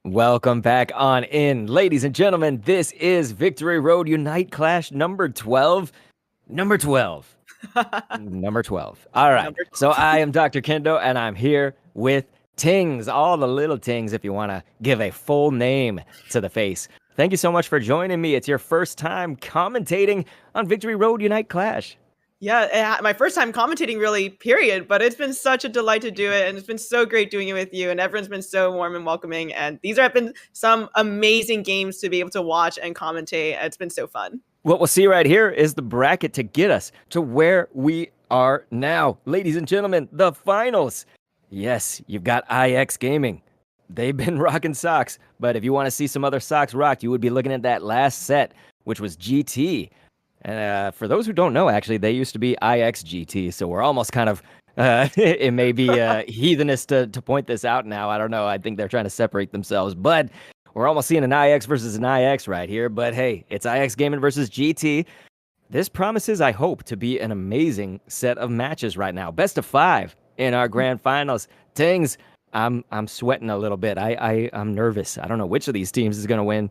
Welcome back on in. Ladies and gentlemen, this is Victory Road Unite Clash number 12. Number 12. Number 12. All right. Number So I am Dr. Kendo, and I'm here with Tings, all the little Tings, if you want to give a full name to the face. Thank you so much for joining me. It's your first time commentating on Victory Road Unite Clash. Yeah, my first time commentating really, period, but it's been such a delight to do it, and it's been so great doing it with you, and everyone's been so warm and welcoming, and these have been some amazing games to be able to watch and commentate. It's been so fun. What we'll see right here is the bracket to get us to where we are now. Ladies and gentlemen, the finals. Yes, you've got IX Gaming. They've been rocking socks, but if you want to see some other socks rocked, you would be looking at that last set, which was GT. And for those who don't know, actually, they used to be IXGT, so we're almost kind of, it may be heathenish to point this out now. I don't know. I think they're trying to separate themselves, but we're almost seeing an IX versus an IX right here. But hey, it's IX Gaming versus GT. This promises, I hope, to be an amazing set of matches right now. Best of 5 in our grand finals. Tings, I'm sweating a little bit. I'm nervous. I don't know which of these teams is going to win.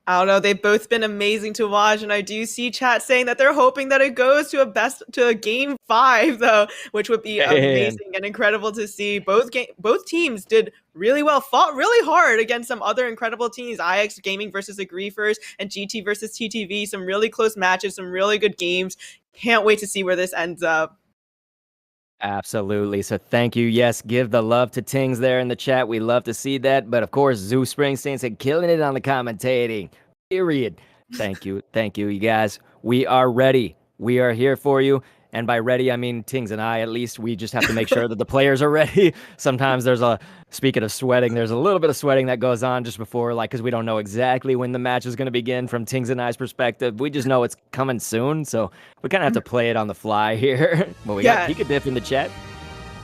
I don't know. They've both been amazing to watch, and I do see chat saying that they're hoping that it goes to a game 5, though, which would be amazing and incredible to see. Both teams did really well, fought really hard against some other incredible teams. IX Gaming versus the Griefers and GT versus TTV. Some really close matches, some really good games. Can't wait to see where this ends up. Absolutely. So thank you. Yes, give the love to Tings there in the chat. We love to see that. But of course, Zoo Springsteen said, killing it on the commentating. Period. Thank you. Thank you, you guys. We are ready. We are here for you. And by ready, I mean Tings and I, at least. We just have to make sure that the players are ready. Sometimes speaking of sweating, there's a little bit of sweating that goes on just before, because we don't know exactly when the match is going to begin from Tings and I's perspective. We just know it's coming soon, so we kind of have to play it on the fly here. But we got Pika Diff in the chat.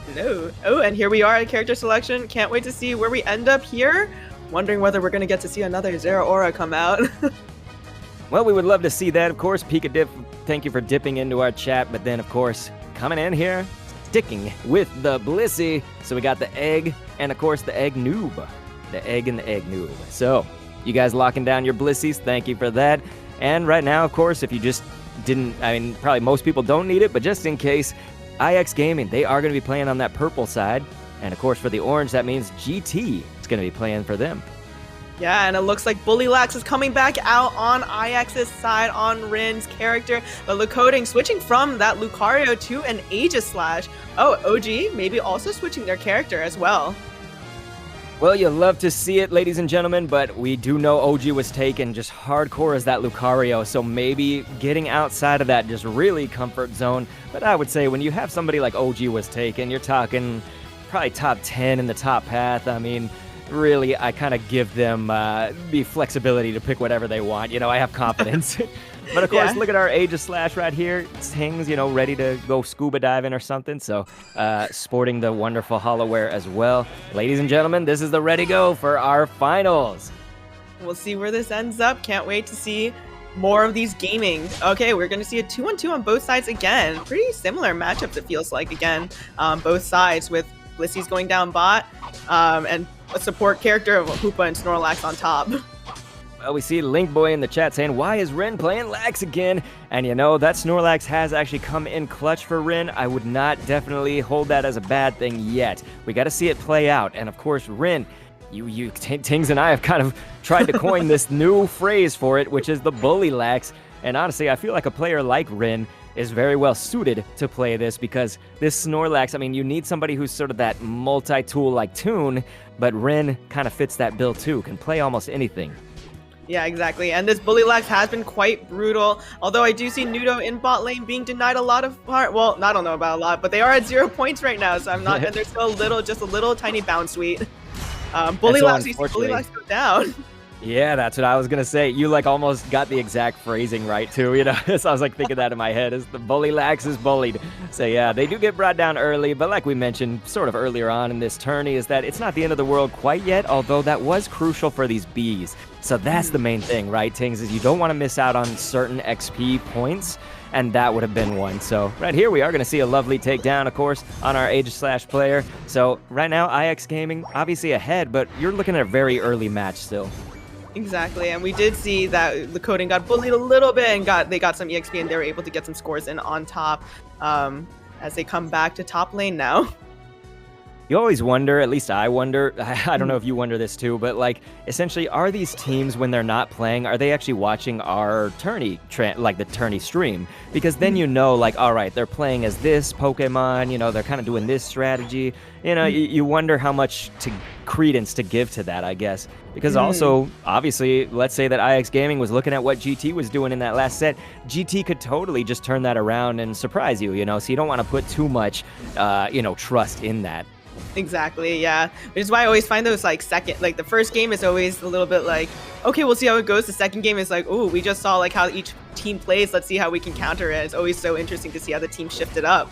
Hello. Oh, and here we are at character selection. Can't wait to see where we end up here. Wondering whether we're going to get to see another Zera Aura come out. Well, we would love to see that. Of course, Pika Diff, thank you for dipping into our chat. But then, of course, coming in here, sticking with the Blissey. So we got the Egg and, of course, the Egg Noob. The Egg and the Egg Noob. So you guys locking down your Blissies, thank you for that. And right now, of course, if you just didn't, I mean, probably most people don't need it, but just in case, IX Gaming, they are going to be playing on that purple side. And, of course, for the orange, that means GT is going to be playing for them. Yeah, and it looks like Bullylax is coming back out on IX's side on Rin's character. But Lucating switching from that Lucario to an Aegislash. Oh, OG maybe also switching their character as well. Well, you'll love to see it, ladies and gentlemen, but we do know OG was taken just hardcore as that Lucario, so maybe getting outside of that just really comfort zone. But I would say when you have somebody like OG was taken, you're talking probably top 10 in the top path. I mean, really, I kind of give them the flexibility to pick whatever they want. You know, I have confidence. But of course, look at our Aegislash right here. Tings, you know, ready to go scuba diving or something. So, sporting the wonderful Hollowware as well. Ladies and gentlemen, this is the ready go for our finals. We'll see where this ends up. Can't wait to see more of these gaming. Okay, we're going to see a 2-on-2 on both sides again. Pretty similar matchups, it feels like, again, both sides with Blissey's going down bot and a support character of Hoopa and Snorlax on top. Well, we see Link Boy in the chat saying, why is Rin playing Lax again? And you know, that Snorlax has actually come in clutch for Rin. I would not definitely hold that as a bad thing yet. We got to see it play out. And of course, Rin, Tings and I have kind of tried to coin this new phrase for it, which is the Bullylax. And honestly, I feel like a player like Rin is very well suited to play this because this Snorlax, I mean, you need somebody who's sort of that multi-tool like Toon, but Rin kind of fits that bill too, can play almost anything. Yeah, exactly. And this Bullylax has been quite brutal. Although I do see Nudo in bot lane being denied a lot of part. Well, I don't know about a lot, but they are at 0 points right now, so I'm not. And there's still just a little tiny bounce suite. Bullylax, we see Bullylax go down. Yeah, that's what I was gonna say. You almost got the exact phrasing right too, you know. So I was thinking that in my head is the Bullylax is bullied. So yeah, they do get brought down early, but like we mentioned sort of earlier on in this tourney is that it's not the end of the world quite yet, although that was crucial for these Bs. So that's the main thing, right, Tings, is you don't want to miss out on certain XP points. and that would have been one. So right here, we are going to see a lovely takedown, of course, on our Aegis player. So right now, IX Gaming obviously ahead, but you're looking at a very early match still. Exactly, and we did see that the coding got bullied a little bit, and they got some EXP, and they were able to get some scores in on top as they come back to top lane now. You always wonder, at least I wonder, I don't know if you wonder this too, but like, essentially, are these teams, when they're not playing, are they actually watching our tourney, like the tourney stream? Because then you know, like, all right, they're playing as this Pokemon, you know, they're kind of doing this strategy. You know, you wonder how much credence to give to that, I guess. Because also, obviously, let's say that IX Gaming was looking at what GT was doing in that last set. GT could totally just turn that around and surprise you, you know, so you don't want to put too much, you know, trust in that. Exactly, yeah. Which is why I always find those like the first game is always a little bit like, okay, we'll see how it goes. The second game is like, oh, we just saw like how each team plays. Let's see how we can counter it. It's always so interesting to see how the team shifted up.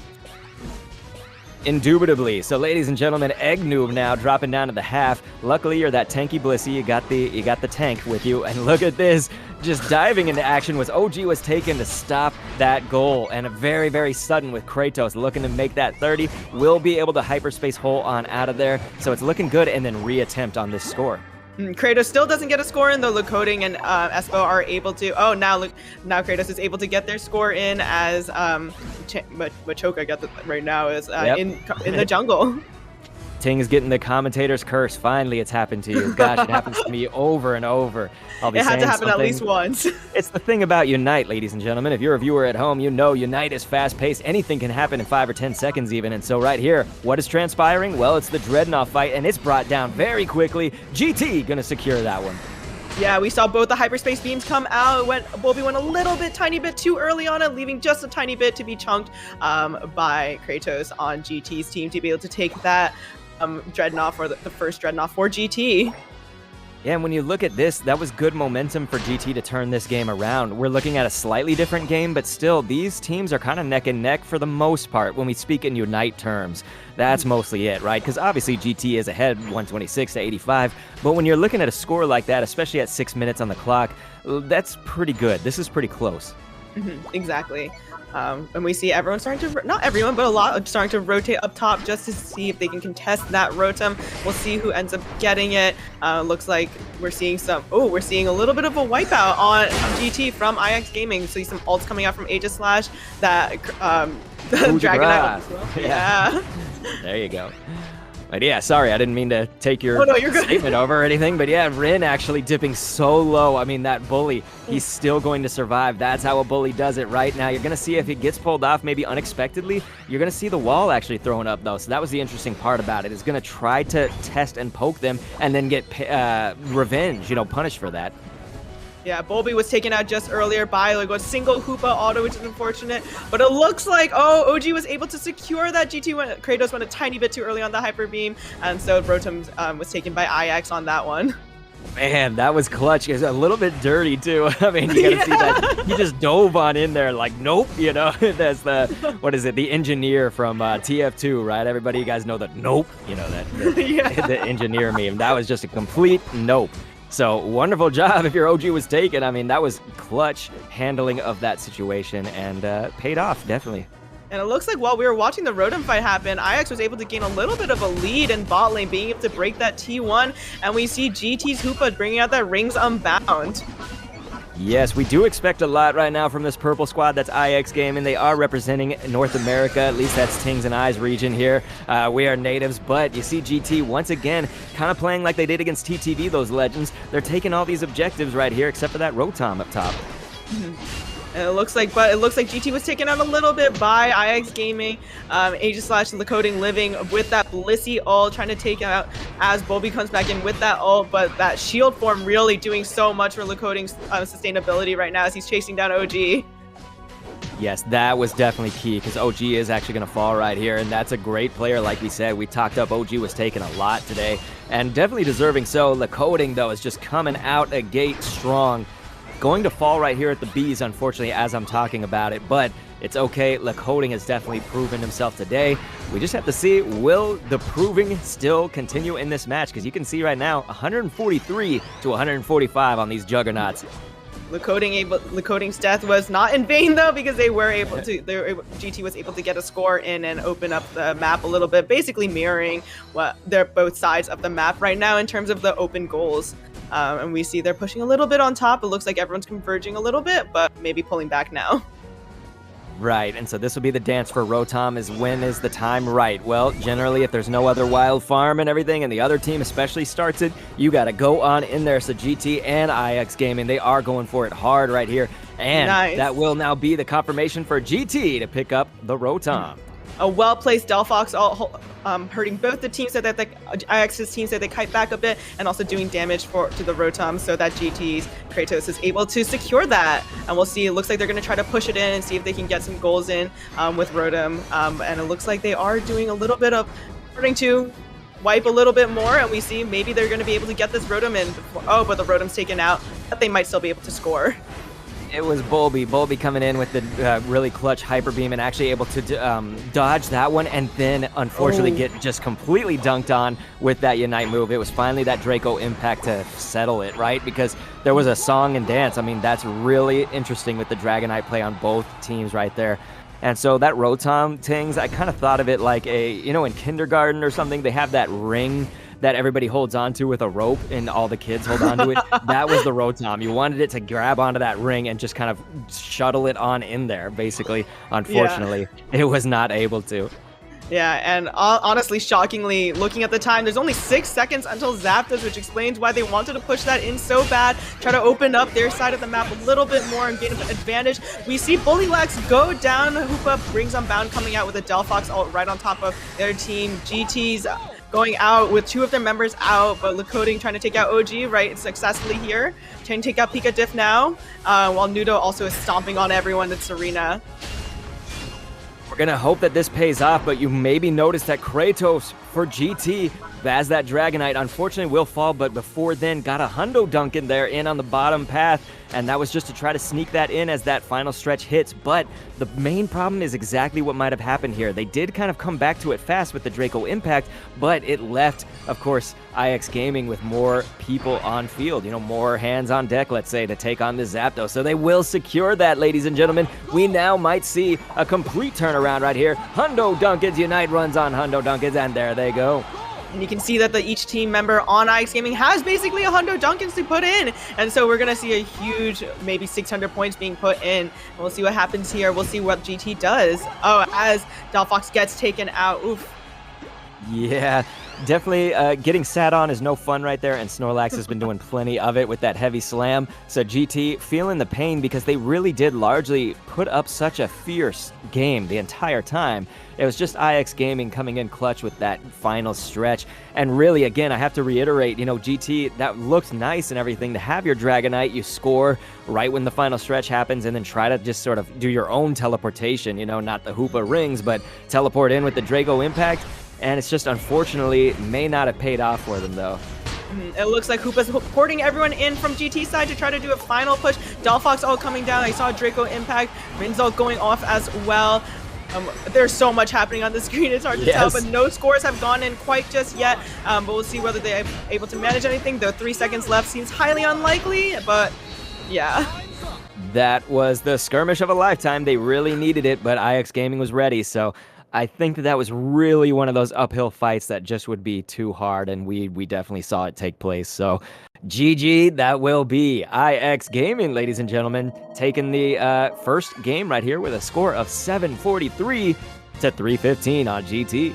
Indubitably. So, ladies and gentlemen, Egg Noob now dropping down to the half. Luckily, you're that tanky Blissey. You got the tank with you. And look at this. Just diving into action was OG was taken to stop that goal. And a very, very sudden with Kratos looking to make that 30. Will be able to hyperspace hole on out of there. So it's looking good, and then reattempt on this score. Kratos still doesn't get a score in, though Lacoding and Espo are able to. Oh, now Kratos is able to get their score in as Machoka got right now is in the jungle. Ting is getting the commentator's curse. Finally, it's happened to you. Gosh, it happens to me over and over. It had to happen at least once. It's the thing about Unite, ladies and gentlemen. If you're a viewer at home, you know Unite is fast-paced. Anything can happen in 5 or 10 seconds even. And so right here, what is transpiring? Well, it's the Dreadnought fight, and it's brought down very quickly. GT gonna secure that one. Yeah, we saw both the hyperspace beams come out. Bobby went a tiny bit too early on it, leaving just a tiny bit to be chunked by Kratos on GT's team to be able to take that Dreadnought for the first Dreadnought for GT. Yeah, and when you look at this, that was good momentum for GT to turn this game around. We're looking at a slightly different game, but still, these teams are kind of neck and neck for the most part when we speak in Unite terms. That's mostly it, right? Because obviously GT is ahead 126 to 85, but when you're looking at a score like that, especially at 6 minutes on the clock, that's pretty good. This is pretty close. Exactly. And we see everyone starting to, not everyone, but a lot starting to rotate up top just to see if they can contest that Rotom. We'll see who ends up getting it. Looks like we're seeing we're seeing a little bit of a wipeout on GT from IX Gaming. So some ults coming out from Aegis Slash, that Dragonite. Yeah. There you go. But yeah, sorry, I didn't mean to take your statement over or anything, but yeah, Rin actually dipping so low. I mean, that bully, he's still going to survive. That's how a bully does it right now. You're going to see if he gets pulled off maybe unexpectedly, you're going to see the wall actually thrown up, though. So that was the interesting part about it, is going to try to test and poke them and then get revenge, punished for that. Yeah, Bulby was taken out just earlier by like a single Hoopa auto, which is unfortunate. But it looks like, OG was able to secure that GT when Kratos went a tiny bit too early on the Hyper Beam. And so Rotom was taken by IX on that one. Man, that was clutch. It was a little bit dirty, too. I mean, you gotta see that. He just dove on in there like, nope, That's the engineer from TF2, right? Everybody, you guys know that nope, the engineer meme. That was just a complete nope. So, wonderful job if your OG was taken. I mean, that was clutch handling of that situation and paid off, definitely. And it looks like while we were watching the Rotom fight happen, IX was able to gain a little bit of a lead in bot lane, being able to break that T1. And we see GT's Hoopa bringing out that Rings Unbound. Yes, we do expect a lot right now from this purple squad. That's IX Gaming. They are representing North America. At least that's Tings and I's region here. We are natives, but you see GT once again kind of playing like they did against TTV, those legends. They're taking all these objectives right here, except for that Rotom up top. And it looks like GT was taken out a little bit by IX Gaming. Aegis Slash and Lacoding living with that Blissey ult, trying to take out as Bulby comes back in with that ult, but that shield form really doing so much for Lacoding's sustainability right now as he's chasing down OG. Yes, that was definitely key because OG is actually going to fall right here, and that's a great player. Like we said, we talked up OG was taking a lot today, and definitely deserving so. Lacoding, though, is just coming out a gate strong. Going to fall right here at the Bs, unfortunately, as I'm talking about it, but it's okay. Lacoding has definitely proven himself today. We just have to see, will the proving still continue in this match? Because you can see right now, 143 to 145 on these Juggernauts. Lecoding's death was not in vain though, because GT was able to get a score in and open up the map a little bit, basically mirroring what they're both sides of the map right now in terms of the open goals. And we see they're pushing a little bit on top. It looks like everyone's converging a little bit, but maybe pulling back now. Right, and so this will be the dance for Rotom, is when is the time right? Well, generally, if there's no other wild farm and everything, and the other team especially starts it, you got to go on in there. So GT and IX Gaming, they are going for it hard right here. And that will now be the confirmation for GT to pick up the Rotom. A well-placed Delphox hurting both the teams so that the IX's team so they kite back a bit, and also doing damage to the Rotom so that GT's Kratos is able to secure that. And we'll see, it looks like they're going to try to push it in and see if they can get some goals in with Rotom. And it looks like they are doing a little bit of starting to wipe a little bit more, and we see maybe they're going to be able to get this Rotom in before, but the Rotom's taken out, but they might still be able to score. It was Bulby coming in with the really clutch Hyper Beam and actually able to dodge that one, and then unfortunately get just completely dunked on with that Unite move. It was finally that Draco Impact to settle it, right? Because there was a song and dance. I mean, that's really interesting with the Dragonite play on both teams right there. And so that Rotom Tings, I kind of thought of it like in kindergarten or something, they have that ring that everybody holds onto with a rope and all the kids hold onto it. That was the Rotom. You wanted it to grab onto that ring and just kind of shuttle it on in there, basically. Unfortunately, it was not able to. Yeah, and honestly, shockingly, looking at the time, there's only 6 seconds until Zapdos, which explains why they wanted to push that in so bad, try to open up their side of the map a little bit more and gain an advantage. We see Bullywhax go down, Hoopa brings Unbound coming out with a Delphox ult right on top of their team. GT's going out with 2 of their members out, but Lecoding trying to take out OG right successfully here. Trying to take out Pika Diff now, while Nudo also is stomping on everyone in Serena. We're going to hope that this pays off, but you maybe noticed that Kratos for GT, as that Dragonite, unfortunately will fall, but before then got a Hundo Dunk in there in on the bottom path, and that was just to try to sneak that in as that final stretch hits. But the main problem is exactly what might have happened here. They did kind of come back to it fast with the Draco Impact, but it left, of course, IX Gaming with more people on field, more hands on deck, let's say, to take on the Zapdos. So they will secure that, ladies and gentlemen. We now might see a complete turnaround right here. Hundo Dunkins, Unite runs on Hundo Dunkins, and there they go. And you can see that each team member on IX Gaming has basically a Hundo Dunkins to put in. And so we're going to see a huge, maybe 600 points being put in. And we'll see what happens here. We'll see what GT does. Oh, as Delphox gets taken out. Oof. Yeah, definitely getting sat on is no fun right there, and Snorlax has been doing plenty of it with that heavy slam. So GT feeling the pain because they really did largely put up such a fierce game the entire time. It was just IX Gaming coming in clutch with that final stretch. And really, again, I have to reiterate, GT, that looked nice and everything. To have your Dragonite, you score right when the final stretch happens, and then try to just sort of do your own teleportation, not the Hoopa rings, but teleport in with the Draco Impact. And it's just, unfortunately, may not have paid off for them, though. It looks like Hoopa's porting everyone in from GT side to try to do a final push. Delphox all coming down. I saw Draco Impact. Rinzo going off as well. There's so much happening on the screen, it's hard to tell, but no scores have gone in quite just yet. But we'll see whether they're able to manage anything. The 3 seconds left seems highly unlikely, but yeah. That was the skirmish of a lifetime. They really needed it, but IX Gaming was ready, so I think that was really one of those uphill fights that just would be too hard, and we definitely saw it take place. So GG, that will be IX Gaming, ladies and gentlemen, taking the first game right here with a score of 743 to 315 on GT.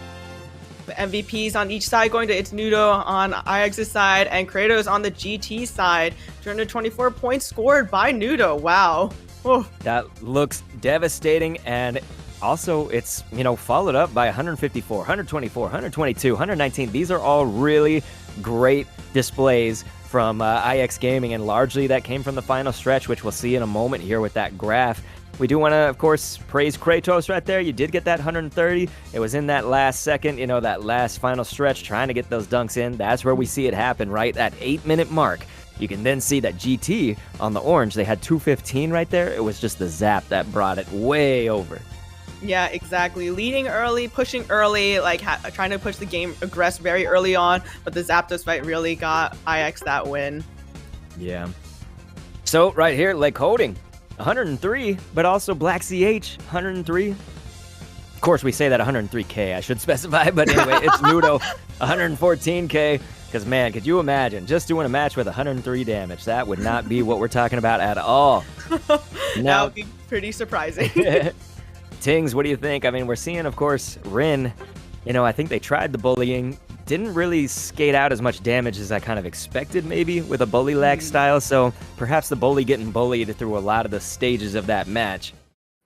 The MVPs on each side going to It's Nudo on IX's side, and Kratos on the GT side. 224 points scored by Nudo. Wow. Oh. That looks devastating, and also, it's, followed up by 154, 124, 122, 119. These are all really great displays from IX Gaming, and largely that came from the final stretch, which we'll see in a moment here with that graph. We do want to, of course, praise Kratos right there. You did get that 130. It was in that last second, that last final stretch, trying to get those dunks in. That's where we see it happen, right? That 8-minute mark. You can then see that GT on the orange, they had 215 right there. It was just the zap that brought it way over. Yeah, exactly. Leading early, pushing early, trying to push the game aggress very early on, but the Zapdos fight really got IX that win. Yeah. So right here, Lake Holding, 103, but also Black CH, 103. Of course, we say that 103K, I should specify, but anyway, it's Nudo, 114K. Because, man, could you imagine just doing a match with 103 damage? That would not be what we're talking about at all. That would be pretty surprising. Tings, what do you think? I mean, we're seeing, of course, Rin. You know, I think they tried the bullying. Didn't really skate out as much damage as I kind of expected, maybe, with a bully lag style. So perhaps the bully getting bullied through a lot of the stages of that match.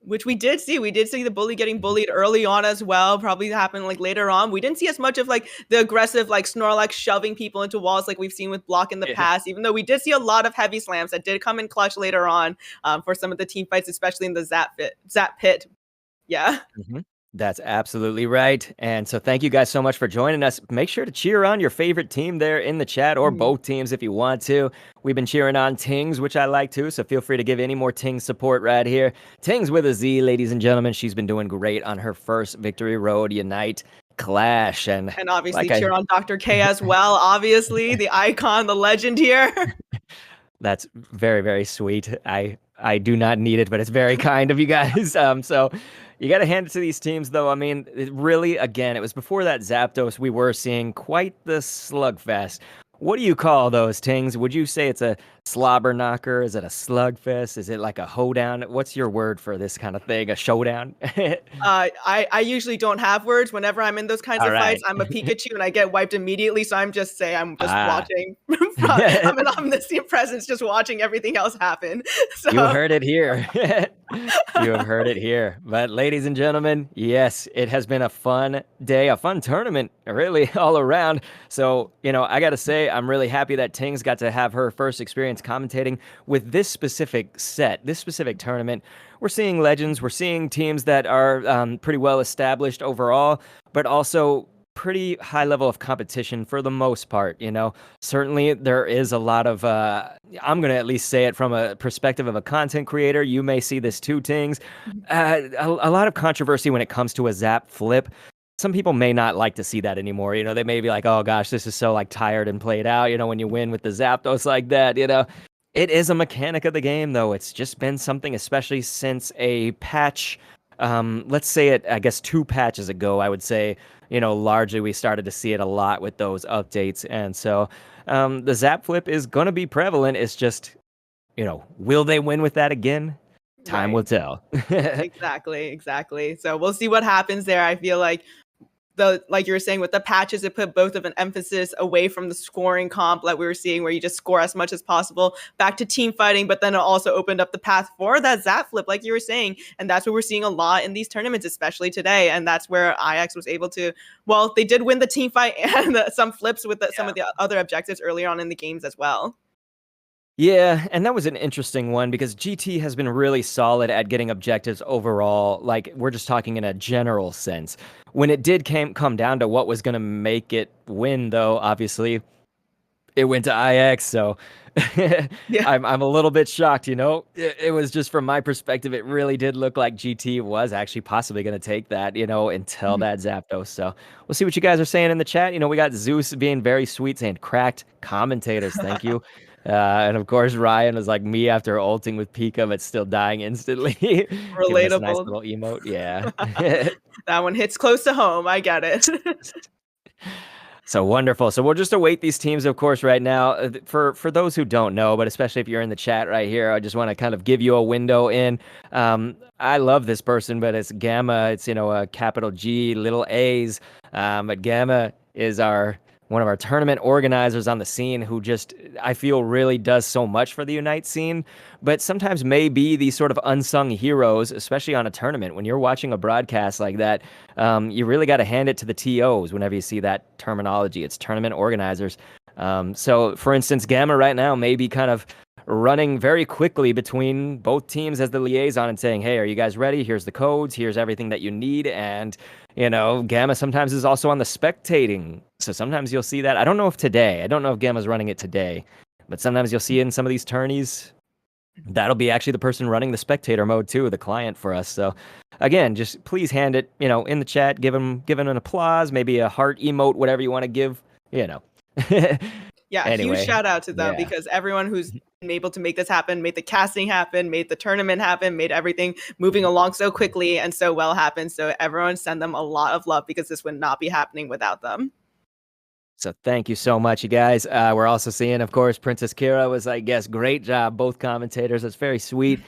Which we did see. We did see the bully getting bullied early on as well. Probably happened like later on. We didn't see as much of like the aggressive like Snorlax shoving people into walls like we've seen with Block in the past, even though we did see a lot of heavy slams that did come in clutch later on for some of the team fights, especially in the Zap Pit. Yeah. That's absolutely right. And so thank you guys so much for joining us. Make sure to cheer on your favorite team there in the chat, or both teams if you want to. We've been cheering on Tings, which I like too, so feel free to give any more Tings support right here. Tings with a Z, ladies and gentlemen. She's been doing great on her first Victory Road Unite Clash. And obviously cheer on Dr. K as well. Obviously, the icon, the legend here. That's very, very sweet. I do not need it, but it's very kind of you guys. So you got to hand it to these teams, though. I mean, it really, again, it was before that Zapdos, we were seeing quite the slugfest. What do you call those, Tings? Would you say it's a slobber knocker? Is it a slugfest? Is it like a hoedown? What's your word for this kind of thing? A showdown? I usually don't have words. Whenever I'm in those kinds of fights, I'm a Pikachu and I get wiped immediately. So I'm just watching. I'm an omniscient presence, just watching everything else happen. So. You heard it here. You have heard it here. But ladies and gentlemen, yes, it has been a fun day, a fun tournament, really, all around. So, you know, I got to say, I'm really happy that Tings got to have her first experience commentating with this specific set, this specific tournament. We're seeing legends, we're seeing teams that are pretty well established overall, but also pretty high level of competition for the most part, you know. Certainly there is a lot of, I'm going to at least say it from a perspective of a content creator. You may see this too, Tings. A lot of controversy when it comes to a Zap flip. Some people may not like to see that anymore. You know, they may be like, oh gosh, this is so like tired and played out, you know, when you win with the Zapdos like that, you know. It is a mechanic of the game, though. It's just been something, especially since a patch, let's say it, I guess 2 patches ago, I would say, you know, largely we started to see it a lot with those updates. And so the Zap flip is going to be prevalent. It's just, you know, will they win with that again? Time will tell. Exactly. So we'll see what happens there. I feel like like you were saying with the patches, it put both of an emphasis away from the scoring comp like we were seeing where you just score as much as possible back to team fighting, but then it also opened up the path for that Zap flip like you were saying, and that's what we're seeing a lot in these tournaments, especially today. And that's where IX was able to, well, they did win the team fight and some flips with some of the other objectives earlier on in the games as well. Yeah, and that was an interesting one because GT has been really solid at getting objectives overall. Like, we're just talking in a general sense. When it did come down to what was going to make it win, though, obviously, it went to IX, so I'm a little bit shocked, you know? It was just from my perspective, it really did look like GT was actually possibly going to take that, you know, until that Zapdos. So we'll see what you guys are saying in the chat. You know, we got Zeus being very sweet, saying cracked commentators. Thank you. And of course, Ryan was like me after ulting with Pika, but still dying instantly. Relatable. Nice little emote. Yeah. That one hits close to home. I get it. So wonderful. So we'll just await these teams, of course, right now. For those who don't know, but especially if you're in the chat right here, I just want to kind of give you a window in. I love this person, but it's Gamma. It's, you know, a capital G, little A's. But Gamma is one of our tournament organizers on the scene who just, I feel, really does so much for the Unite scene, but sometimes may be these sort of unsung heroes, especially on a tournament. When you're watching a broadcast like that, you really got to hand it to the TOs whenever you see that terminology. It's tournament organizers. So, for instance, Gamma right now may be kind of running very quickly between both teams as the liaison and saying, hey, are you guys ready? Here's the codes. Here's everything that you need. And, you know, Gamma sometimes is also on the spectating. So sometimes you'll see that. I don't know if Gamma's running it today, but sometimes you'll see it in some of these tourneys. That'll be actually the person running the spectator mode too, the client for us. So again, just please hand it, you know, in the chat, give him an applause, maybe a heart emote, whatever you want to give, you know. Yeah, anyway, huge shout out to them because everyone who's able to make this happen, made the casting happen, made the tournament happen, made everything moving along so quickly and so well happen. So everyone send them a lot of love because this would not be happening without them. So thank you so much, you guys. We're also seeing, of course, Princess Kira was, I guess, great job. Both commentators. That's very sweet.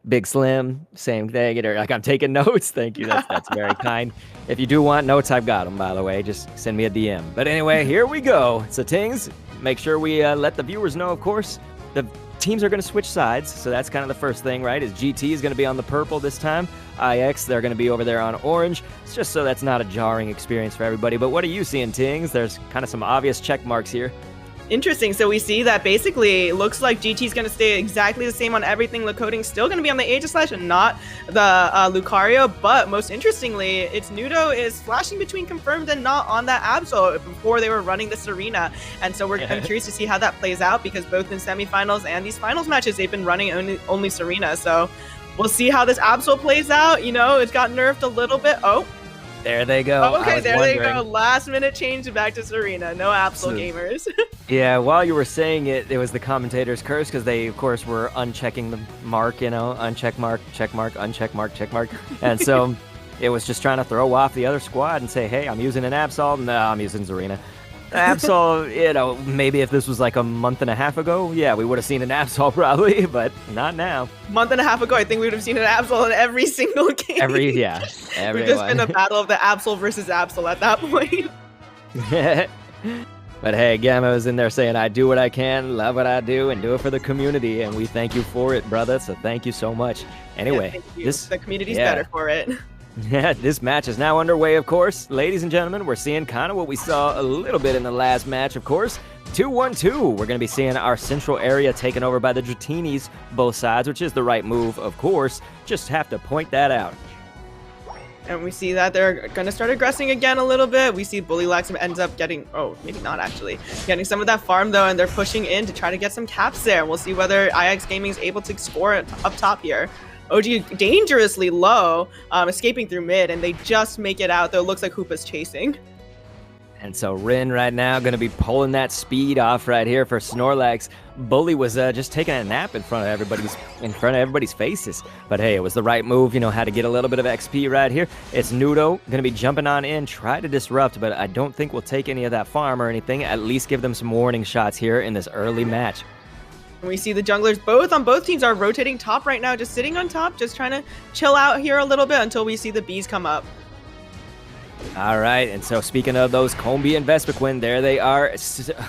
Big Slim, same thing. Like, I'm taking notes. Thank you. That's very kind. If you do want notes, I've got them, by the way. Just send me a DM. But anyway, here we go. So Tings, make sure we let the viewers know, of course, the teams are going to switch sides. So that's kind of the first thing, right? Is GT is going to be on the purple this time. IX, they're going to be over there on orange. It's just so that's not a jarring experience for everybody. But what are you seeing, Tings? There's kind of some obvious check marks here. Interesting. So we see that basically looks like GT is going to stay exactly the same on everything. Lakoding's still going to be on the Aegislash and not the Lucario. But most interestingly, it's Nudo is flashing between confirmed and not on that Absol before they were running this arena. And so I'm curious to see how that plays out because both in semifinals and these finals matches, they've been running only Serena. So we'll see how this Absol plays out. You know, it got nerfed a little bit. Oh. There they go. Oh, okay, there they go. Last minute change back to Serena. No Absol gamers. Yeah, while you were saying it, it was the commentator's curse because they, of course, were unchecking the mark, you know, uncheck mark, check mark, uncheck mark, check mark. And so it was just trying to throw off the other squad and say, hey, I'm using an Absol. No, I'm using Serena. Absol, you know, maybe if this was like a month and a half ago, yeah, we would have seen an Absol probably, but not now. Month and a half ago, I think we would have seen an Absol in every single game. We've just been a battle of the Absol versus Absol at that point. But hey, Gamma was in there saying, I do what I can, love what I do, and do it for the community, and we thank you for it, brother, so thank you so much. Anyway, the community's better for it. Yeah, this match is now underway, of course. Ladies and gentlemen, we're seeing kind of what we saw a little bit in the last match, of course. 2-1-2. We're going to be seeing our central area taken over by the Dratinis, both sides, which is the right move, of course. Just have to point that out. And we see that they're going to start aggressing again a little bit. We see Bullywhack ends up getting, oh, maybe not actually, getting some of that farm though, and they're pushing in to try to get some caps there. We'll see whether IX Gaming is able to score it up top here. OG dangerously low, escaping through mid, and they just make it out, though it looks like Hoopa's chasing. And so Rin right now going to be pulling that speed off right here for Snorlax. Bully was just taking a nap in front of everybody's faces. But hey, it was the right move, you know, had to get a little bit of XP right here. It's Nudo going to be jumping on in, try to disrupt, but I don't think we'll take any of that farm or anything. At least give them some warning shots here in this early match. And we see the junglers both teams are rotating top right now, just sitting on top, just trying to chill out here a little bit until we see the bees come up. All right, and so speaking of those, Combi and Vespiquen, there they are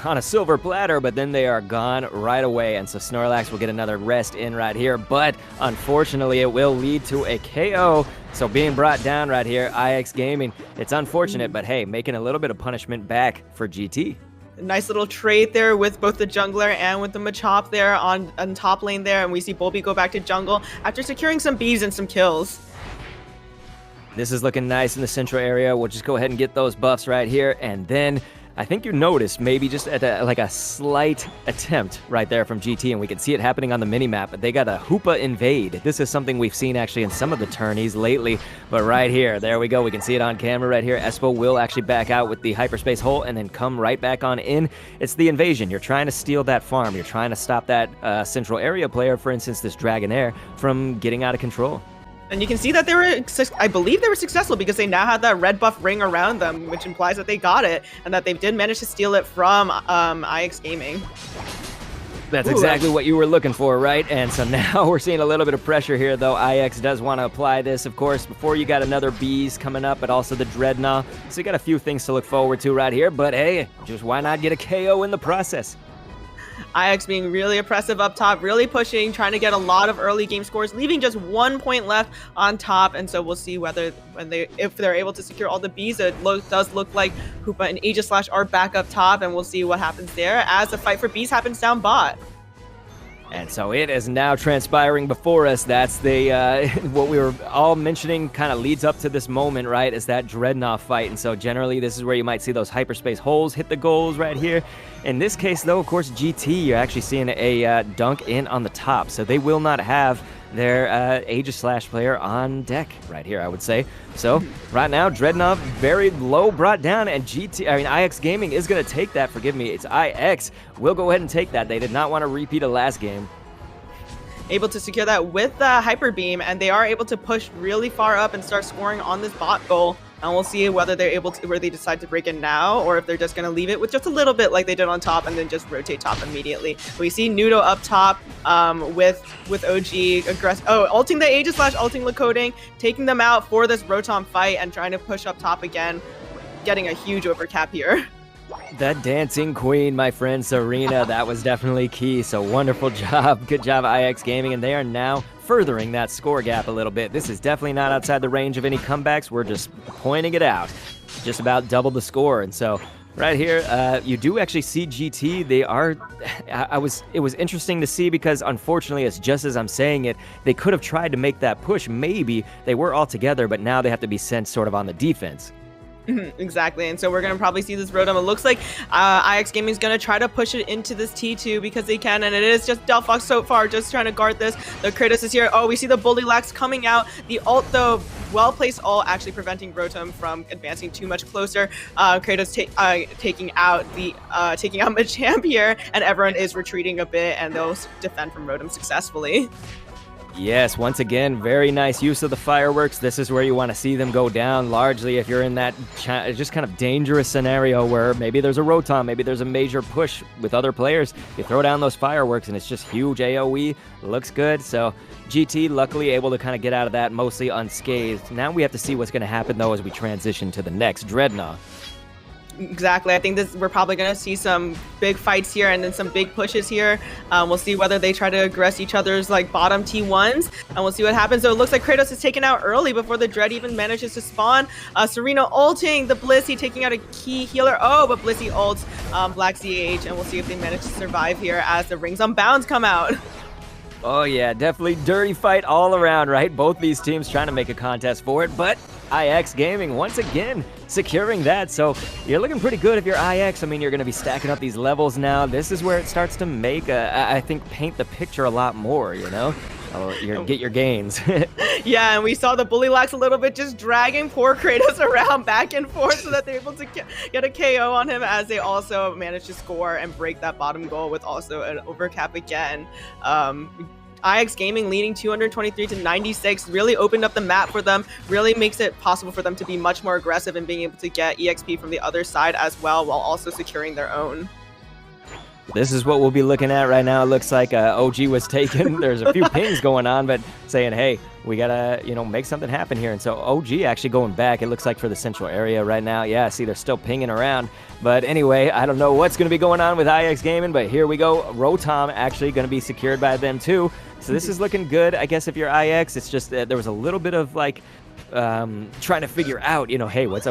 on a silver platter, but then they are gone right away, and so Snorlax will get another rest in right here, but unfortunately it will lead to a KO, so being brought down right here, IX Gaming, it's unfortunate, but hey, making a little bit of punishment back for GT. Nice little trade there with both the jungler and with the Machop there on top lane there, and we see Bulby go back to jungle after securing some bees and some kills. This is looking nice in the central area. We'll just go ahead and get those buffs right here, and then I think you noticed maybe just at a slight attempt right there from GT, and we can see it happening on the mini-map, but they got a Hoopa invade. This is something we've seen actually in some of the tourneys lately, but right here, there we go. We can see it on camera right here. Espo will actually back out with the hyperspace hole and then come right back on in. It's the invasion. You're trying to steal that farm. You're trying to stop that central area player, for instance, this Dragonair, from getting out of control. And you can see that they were, I believe they were successful because they now had that red buff ring around them, which implies that they got it and that they did manage to steal it from IX Gaming. That's exactly what you were looking for, right? And so now we're seeing a little bit of pressure here, though. IX does want to apply this, of course, before you got another Bees coming up, but also the Dreadnought. So you got a few things to look forward to right here, but hey, just why not get a KO in the process? IX being really oppressive up top, really pushing, trying to get a lot of early game scores, leaving just 1 point left on top. And so we'll see whether if they're able to secure all the bees. It does look like Hoopa and Aegislash are back up top, and we'll see what happens there as the fight for bees happens down bot. And so it is now transpiring before us. That's the what we were all mentioning kind of leads up to this moment, right? Is that Dreadnought fight. And so generally this is where you might see those hyperspace holes hit the goals right here. In this case, though, of course, GT, you're actually seeing a dunk in on the top. So they will not have their Aegis Slash player on deck right here, I would say. So right now, Dreadnought very low brought down, and IX Gaming is going to take that. Forgive me, it's IX. We'll go ahead and take that. They did not want to repeat a last game. Able to secure that with the Hyper Beam, and they are able to push really far up and start scoring on this bot goal. And we'll see whether they're able to, where they decide to break it now, or if they're just going to leave it with just a little bit like they did on top and then just rotate top immediately. We see Nudo up top with OG ulting the Aegis Slash, ulting Lakoding, taking them out for this Rotom fight and trying to push up top again, getting a huge overcap here. That dancing queen, my friend Serena, that was definitely key. So wonderful job. Good job, IX Gaming. And they are now furthering that score gap a little bit. This is definitely not outside the range of any comebacks. We're just pointing it out. Just about double the score. And so right here, you do actually see GT. They are, it was interesting to see because unfortunately, it's just as I'm saying it, they could have tried to make that push. Maybe they were all together, but now they have to be sent sort of on the defense. Exactly, and so we're going to probably see this Rotom. It looks like IX Gaming is going to try to push it into this T2 because they can, and it is just Delphox so far just trying to guard this. The Kratos is here. Oh, we see the Bullywhack coming out. The ult, though, well-placed ult, actually preventing Rotom from advancing too much closer. Kratos taking out Machamp here, and everyone is retreating a bit, and they'll defend from Rotom successfully. Yes, once again, very nice use of the fireworks. This is where you want to see them go down, largely if you're in that just kind of dangerous scenario where maybe there's a Rotom, maybe there's a major push with other players. You throw down those fireworks and it's just huge AoE. Looks good. So GT luckily able to kind of get out of that mostly unscathed. Now we have to see what's going to happen, though, as we transition to the next Dreadnought. Exactly. I think we're probably going to see some big fights here and then some big pushes here. We'll see whether they try to aggress each other's like bottom T1s, and we'll see what happens. So it looks like Kratos is taken out early before the Dread even manages to spawn. Serena ulting the Blissey, taking out a key healer. Oh, but Blissey ults Black CH, and we'll see if they manage to survive here as the Rings on Bounds come out. Oh yeah, definitely dirty fight all around, right? Both these teams trying to make a contest for it, but IX Gaming once again securing that. So you're looking pretty good if you're IX. I mean, you're going to be stacking up these levels now. This is where it starts to make, I think, paint the picture a lot more, you know? Get your gains. Yeah, and we saw the Bullywhack a little bit just dragging poor Kratos around back and forth so that they're able to get a KO on him, as they also managed to score and break that bottom goal with also an overcap again. IX Gaming leading 223 to 96 really opened up the map for them, really makes it possible for them to be much more aggressive and being able to get EXP from the other side as well, while also securing their own. This is what we'll be looking at right now. It looks like OG was taken. There's a few pings going on, but saying, hey, we gotta, make something happen here. And so OG actually going back, it looks like, for the central area right now. Yeah, see, they're still pinging around. But anyway, I don't know what's going to be going on with IX Gaming, but here we go. Rotom actually going to be secured by them too. So this is looking good. I guess if you're IX, it's just that there was a little bit of like trying to figure out, hey, what's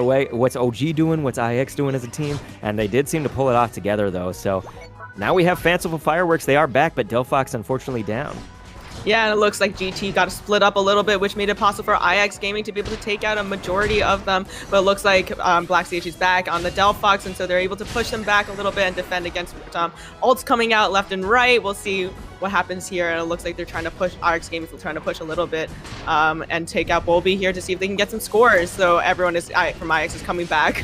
OG doing, what's IX doing as a team, and they did seem to pull it off together though. So now we have Fanciful Fireworks. They are back, but Delphox unfortunately down. Yeah, and it looks like GT got split up a little bit, which made it possible for IX Gaming to be able to take out a majority of them. But it looks like Black CH is back on the Delphox, and so they're able to push them back a little bit and defend against ults coming out left and right. We'll see what happens here, and it looks like they're trying to push, IX Gaming is trying to push a little bit and take out Bulby here to see if they can get some scores. So everyone from IX is coming back.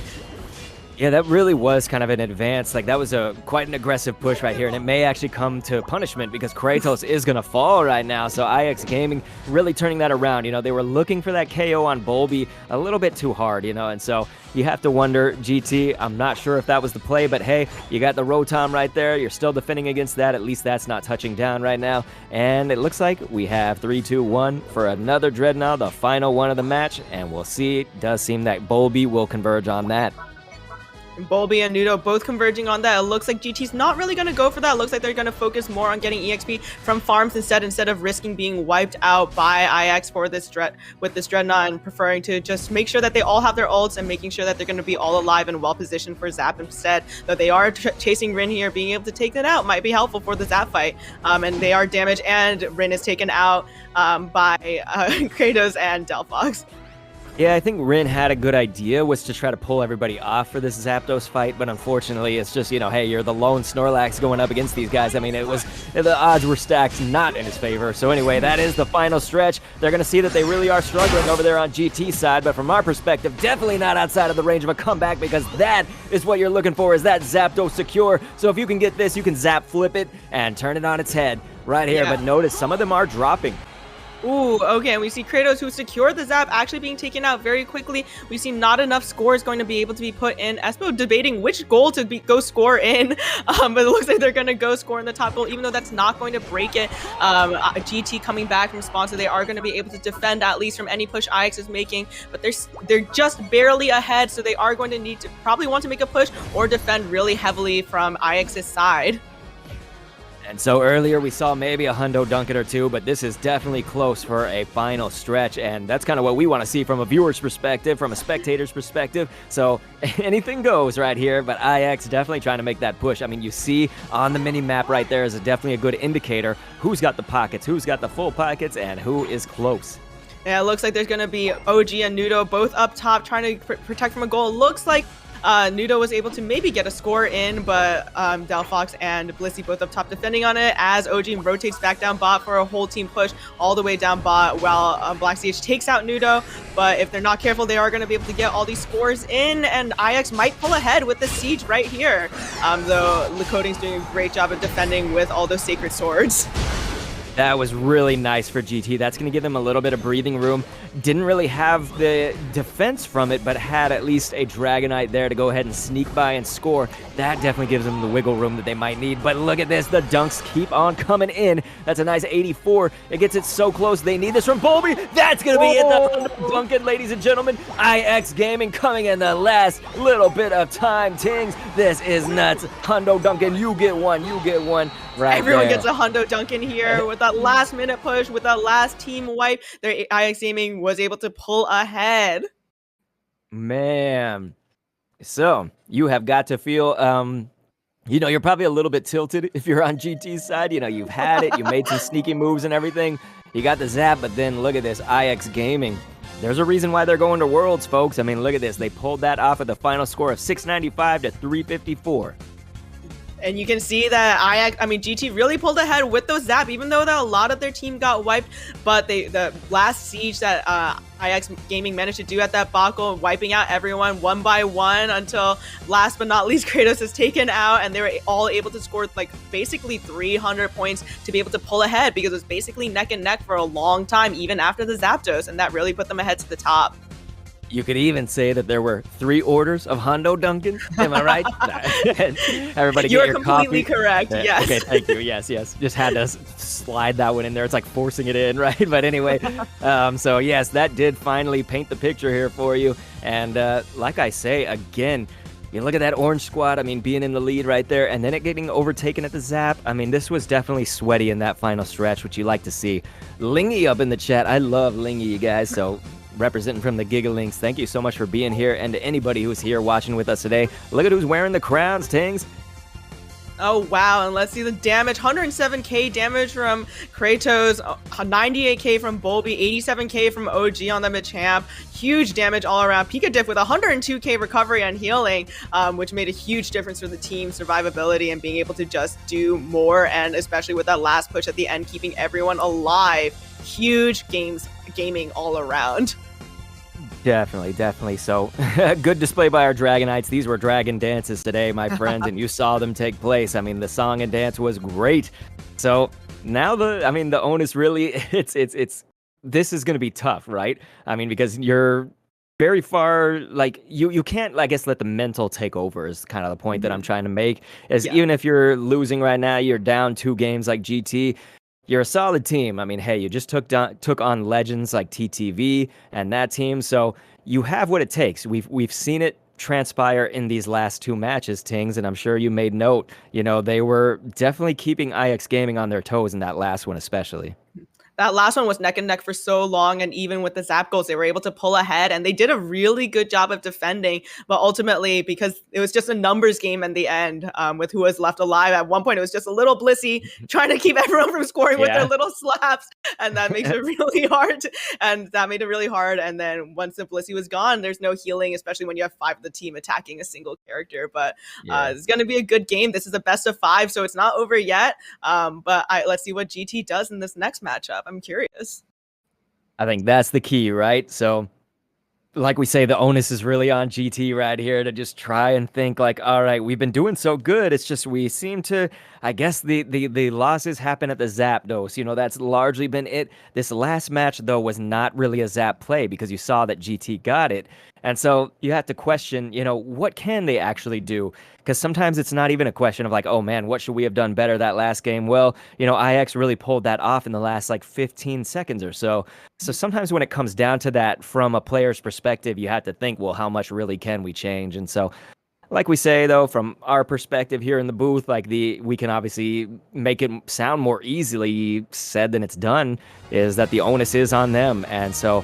Yeah, that really was kind of an advance. Like, that was quite an aggressive push right here, and it may actually come to punishment because Kratos is going to fall right now. So IX Gaming really turning that around. They were looking for that KO on Bulby a little bit too hard, and so you have to wonder, GT, I'm not sure if that was the play, but hey, you got the Rotom right there. You're still defending against that. At least that's not touching down right now. And it looks like we have 3-2-1 for another Dreadnought, the final one of the match, and we'll see. It does seem that Bulby will converge on that. Bulby and Nudo both converging on that. It looks like GT's not really going to go for that. It looks like they're going to focus more on getting EXP from farms instead of risking being wiped out by IX for this Dreadnought, and preferring to just make sure that they all have their ults and making sure that they're going to be all alive and well positioned for Zap instead. Though they are chasing Rin here, being able to take that out might be helpful for the Zap fight. And they are damaged, and Rin is taken out by Kratos and Delphox. Yeah, I think Rin had a good idea, was to try to pull everybody off for this Zapdos fight, but unfortunately it's just, hey, you're the lone Snorlax going up against these guys. I mean, the odds were stacked not in his favor. So anyway, that is the final stretch. They're going to see that they really are struggling over there on GT's side, but from our perspective, definitely not outside of the range of a comeback, because that is what you're looking for, is that Zapdos secure. So if you can get this, you can Zap flip it and turn it on its head right here. Yeah. But notice some of them are dropping. Ooh, okay, and we see Kratos, who secured the Zap, actually being taken out very quickly. We see not enough scores going to be able to be put in. Espo debating which goal to go score in, but it looks like they're going to go score in the top goal, even though that's not going to break it. GT coming back from spawn, so they are going to be able to defend at least from any push IX is making, but they're just barely ahead, so they are going to need to probably want to make a push or defend really heavily from IX's side. And so earlier we saw maybe a hundo dunk it or two, but this is definitely close for a final stretch, and that's kind of what we want to see from a viewer's perspective, from a spectator's perspective. So anything goes right here, but IX definitely trying to make that push. I mean, you see on the mini map right there is definitely a good indicator who's got the pockets, who's got the full pockets, and who is close. Yeah, it looks like there's going to be OG and Nudo both up top trying to protect from a goal. It looks like Nudo was able to maybe get a score in, but Delphox and Blissey both up top defending on it, as OG rotates back down bot for a whole team push all the way down bot, while Black CH takes out Nudo. But if they're not careful, they are going to be able to get all these scores in, and IX might pull ahead with the siege right here. Though Lakoding's doing a great job of defending with all those sacred swords. That was really nice for GT. That's going to give them a little bit of breathing room. Didn't really have the defense from it, but had at least a Dragonite there to go ahead and sneak by and score. That definitely gives them the wiggle room that they might need. But look at this. The dunks keep on coming in. That's a nice 84. It gets it so close. They need this from Bolby. That's going to be it. The Duncan, ladies and gentlemen. IX Gaming coming in the last little bit of time. Tings, this is nuts. Hundo Duncan, you get one. You get one. Right Everyone there. gets a Hundo Duncan here with that last minute push, with that last team wipe. Their IX Gaming was able to pull ahead. Man. So, you have got to feel, you're probably a little bit tilted if you're on GT's side. You've had it. You made some sneaky moves and everything. You got the zap, but then look at this. IX Gaming. There's a reason why they're going to Worlds, folks. I mean, look at this. They pulled that off with a final score of 695 to 354. And you can see that GT really pulled ahead with those zap, even though that a lot of their team got wiped. But the last siege that IX Gaming managed to do at that Bakul, wiping out everyone one by one until last but not least Kratos is taken out, and they were all able to score like basically 300 points to be able to pull ahead, because it was basically neck and neck for a long time, even after the Zapdos, and that really put them ahead to the top. You could even say that there were 3 orders of Hundo Duncan. Am I right? Everybody, You're get your completely coffee. Correct. Yes. Okay, thank you. Yes. Just had to slide that one in there. It's like forcing it in, right? But anyway, so yes, that did finally paint the picture here for you. And like I say, again, you look at that orange squad, I mean, being in the lead right there, and then it getting overtaken at the zap. I mean, this was definitely sweaty in that final stretch, which you like to see. Lingy up in the chat. I love Lingy, you guys, so representing from the Gigalinks, thank you so much for being here. And to anybody who's here watching with us today, look at who's wearing the crowns, Tings. Oh, wow. And let's see the damage. 107k damage from Kratos, 98k from Bolby, 87k from OG on the Machamp. Huge damage all around. Pika Diff with 102k recovery and healing, which made a huge difference for the team's survivability and being able to just do more. And especially with that last push at the end, keeping everyone alive. Huge gaming all around. Definitely. So, good display by our Dragonites. These were dragon dances today, my friends, and you saw them take place. I mean, the song and dance was great. So, now the onus really, it's this is going to be tough, right? I mean, because you're very far, like, you can't, I guess, let the mental take over is kind of the point that I'm trying to make. Even if you're losing right now, you're down 2 games like GT, you're a solid team. I mean, hey, you just took on legends like TTV and that team, so you have what it takes. We've seen it transpire in these last 2 matches, Tings, and I'm sure you made note. They were definitely keeping IX Gaming on their toes in that last one, especially. That last one was neck and neck for so long, and even with the zap goals, they were able to pull ahead, and they did a really good job of defending. But ultimately, because it was just a numbers game in the end, with who was left alive, at one point it was just a little Blissey trying to keep everyone from scoring with their little slaps, and that makes it really hard. And that made it really hard. And then once the Blissey was gone, there's no healing, especially when you have 5 of the team attacking a single character. But it's going to be a good game. This is a best of 5, so it's not over yet. But let's see what GT does in this next matchup. I'm curious. I think that's the key, right? So, like we say, the onus is really on GT right here to just try and think like, all right, we've been doing so good. It's just we seem to, I guess the losses happen at the zap dose. You know, that's largely been it. This last match, though, was not really a zap play because you saw that GT got it. And so you have to question, you know, what can they actually do? Because sometimes it's not even a question of like, oh man, what should we have done better that last game? Well, you know, IX really pulled that off in the last like 15 seconds or so. So sometimes when it comes down to that from a player's perspective, you have to think, well, how much really can we change? And so, like we say, though, from our perspective here in the booth, like we can obviously make it sound more easily said than it's done, is that the onus is on them. And so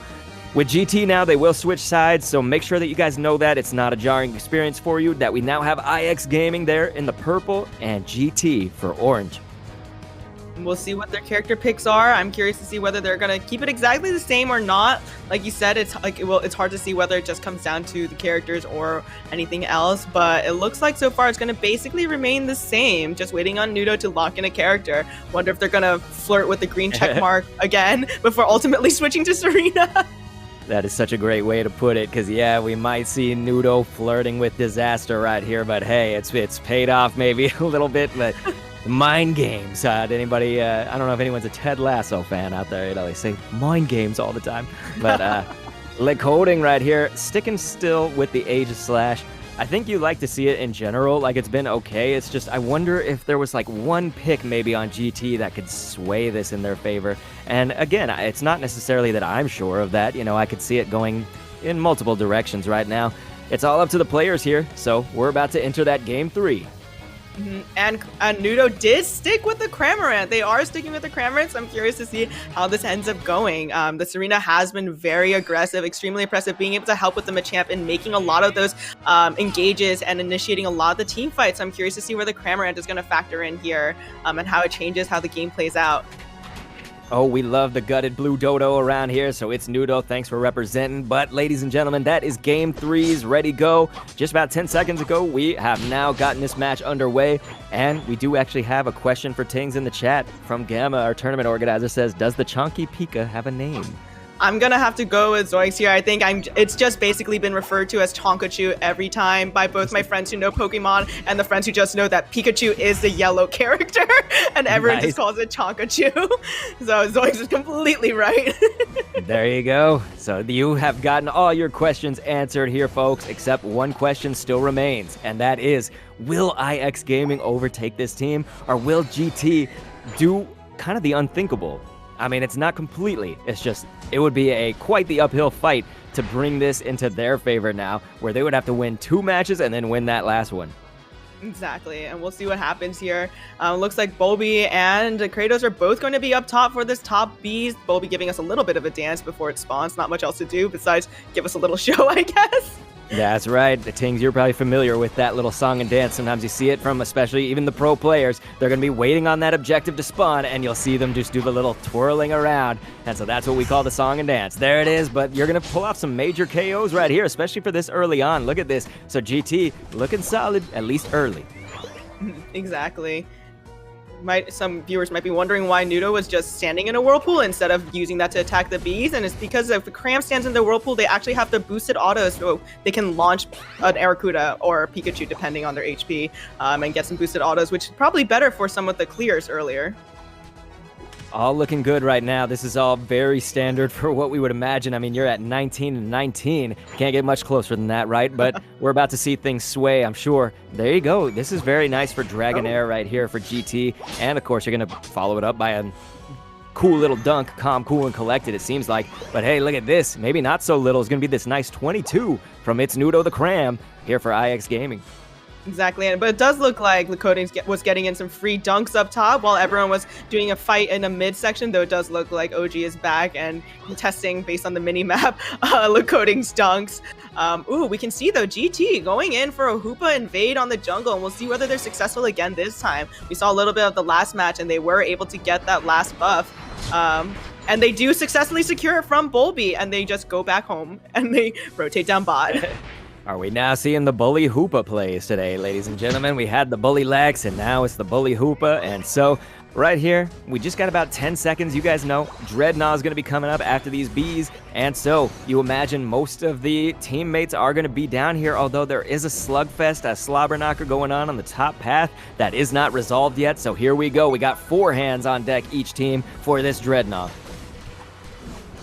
with GT now, they will switch sides, so make sure that you guys know that it's not a jarring experience for you, that we now have IX Gaming there in the purple and GT for orange. We'll see what their character picks are. I'm curious to see whether they're going to keep it exactly the same or not. Like you said, it's like, well, it's hard to see whether it just comes down to the characters or anything else, but it looks like so far it's going to basically remain the same, just waiting on Nudo to lock in a character. Wonder if they're going to flirt with the green check mark again before ultimately switching to Serena. That is such a great way to put it, because yeah, we might see Nudo flirting with disaster right here, but hey, it's paid off maybe a little bit, but mind games. Anybody, I don't know if anyone's a Ted Lasso fan out there, you know, they say mind games all the time, but coding right here, sticking still with the Age of Slash. I think you like to see it in general, like it's been okay. It's just, I wonder if there was like one pick maybe on GT that could sway this in their favor. And again, it's not necessarily that I'm sure of that. You know, I could see it going in multiple directions right now. It's all up to the players here. So we're about to enter that game 3. And Nudo did stick with the Cramorant. They are sticking with the Cramorant, so I'm curious to see how this ends up going. The Serena has been very aggressive, extremely impressive, being able to help with the Machamp and making a lot of those engages and initiating a lot of the team fights. So I'm curious to see where the Cramorant is going to factor in here, and how it changes how the game plays out. Oh, we love the gutted blue dodo around here, so it's Nudo. Thanks for representing. But ladies and gentlemen, that is Game 3's ready go. Just about 10 seconds ago, we have now gotten this match underway, and we do actually have a question for Tings in the chat from Gamma, our tournament organizer, says, does the Chonky Pika have a name? I'm gonna have to go with Zoix here. I think it's just basically been referred to as Tonkachu every time by both my friends who know Pokemon and the friends who just know that Pikachu is the yellow character, and everyone just calls it Tonkachu. So Zoix is completely right. There you go. So you have gotten all your questions answered here, folks, except one question still remains, and that is, will IX Gaming overtake this team, or will GT do kind of the unthinkable? I mean, it's not completely. It's just, it would be quite the uphill fight to bring this into their favor now, where they would have to win 2 matches and then win that last one. Exactly, and we'll see what happens here. Looks like Bulby and Kratos are both going to be up top for this top Bs. Bulby giving us a little bit of a dance before it spawns. Not much else to do besides give us a little show, I guess. That's right. The Tings, you're probably familiar with that little song and dance. Sometimes you see it from especially even the pro players. They're going to be waiting on that objective to spawn, and you'll see them just do the little twirling around. And so that's what we call the song and dance. There it is, but you're going to pull off some major KOs right here, especially for this early on. Look at this. So GT looking solid, at least early. Exactly. Some viewers might be wondering why Nudo was just standing in a whirlpool instead of using that to attack the bees, and it's because if the Cram stands in the whirlpool, they actually have the boosted autos, so they can launch an Arrokuda or a Pikachu depending on their HP, and get some boosted autos, which is probably better for some of the clears earlier. All looking good right now. This is all very standard for what we would imagine. I mean, you're at 19 and 19. Can't get much closer than that, right? But we're about to see things sway, I'm sure. There you go. This is very nice for Dragonair right here for GT. And, of course, you're going to follow it up by a cool little dunk. Calm, cool, and collected, it seems like. But, hey, look at this. Maybe not so little. It's going to be this nice 22 from It's Nudo the Cram here for IX Gaming. Exactly, but it does look like Coding was getting in some free dunks up top while everyone was doing a fight in a mid-section, though it does look like OG is back and testing based on the mini-map Coding's dunks. Ooh, we can see, though, GT going in for a Hoopa invade on the jungle, and we'll see whether they're successful again this time. We saw a little bit of the last match, and they were able to get that last buff. And they do successfully secure it from Bulby, and they just go back home, and they rotate down bot. Are we now seeing the Bully Hoopa plays today, ladies and gentlemen? We had the Bully Lex, and now it's the Bully Hoopa. And so, right here, we just got about 10 seconds. You guys know Dreadnought is going to be coming up after these Bs. And so, you imagine most of the teammates are going to be down here, although there is a slugfest, a slobber knocker going on the top path that is not resolved yet. So here we go. We got 4 hands on deck each team for this Dreadnought.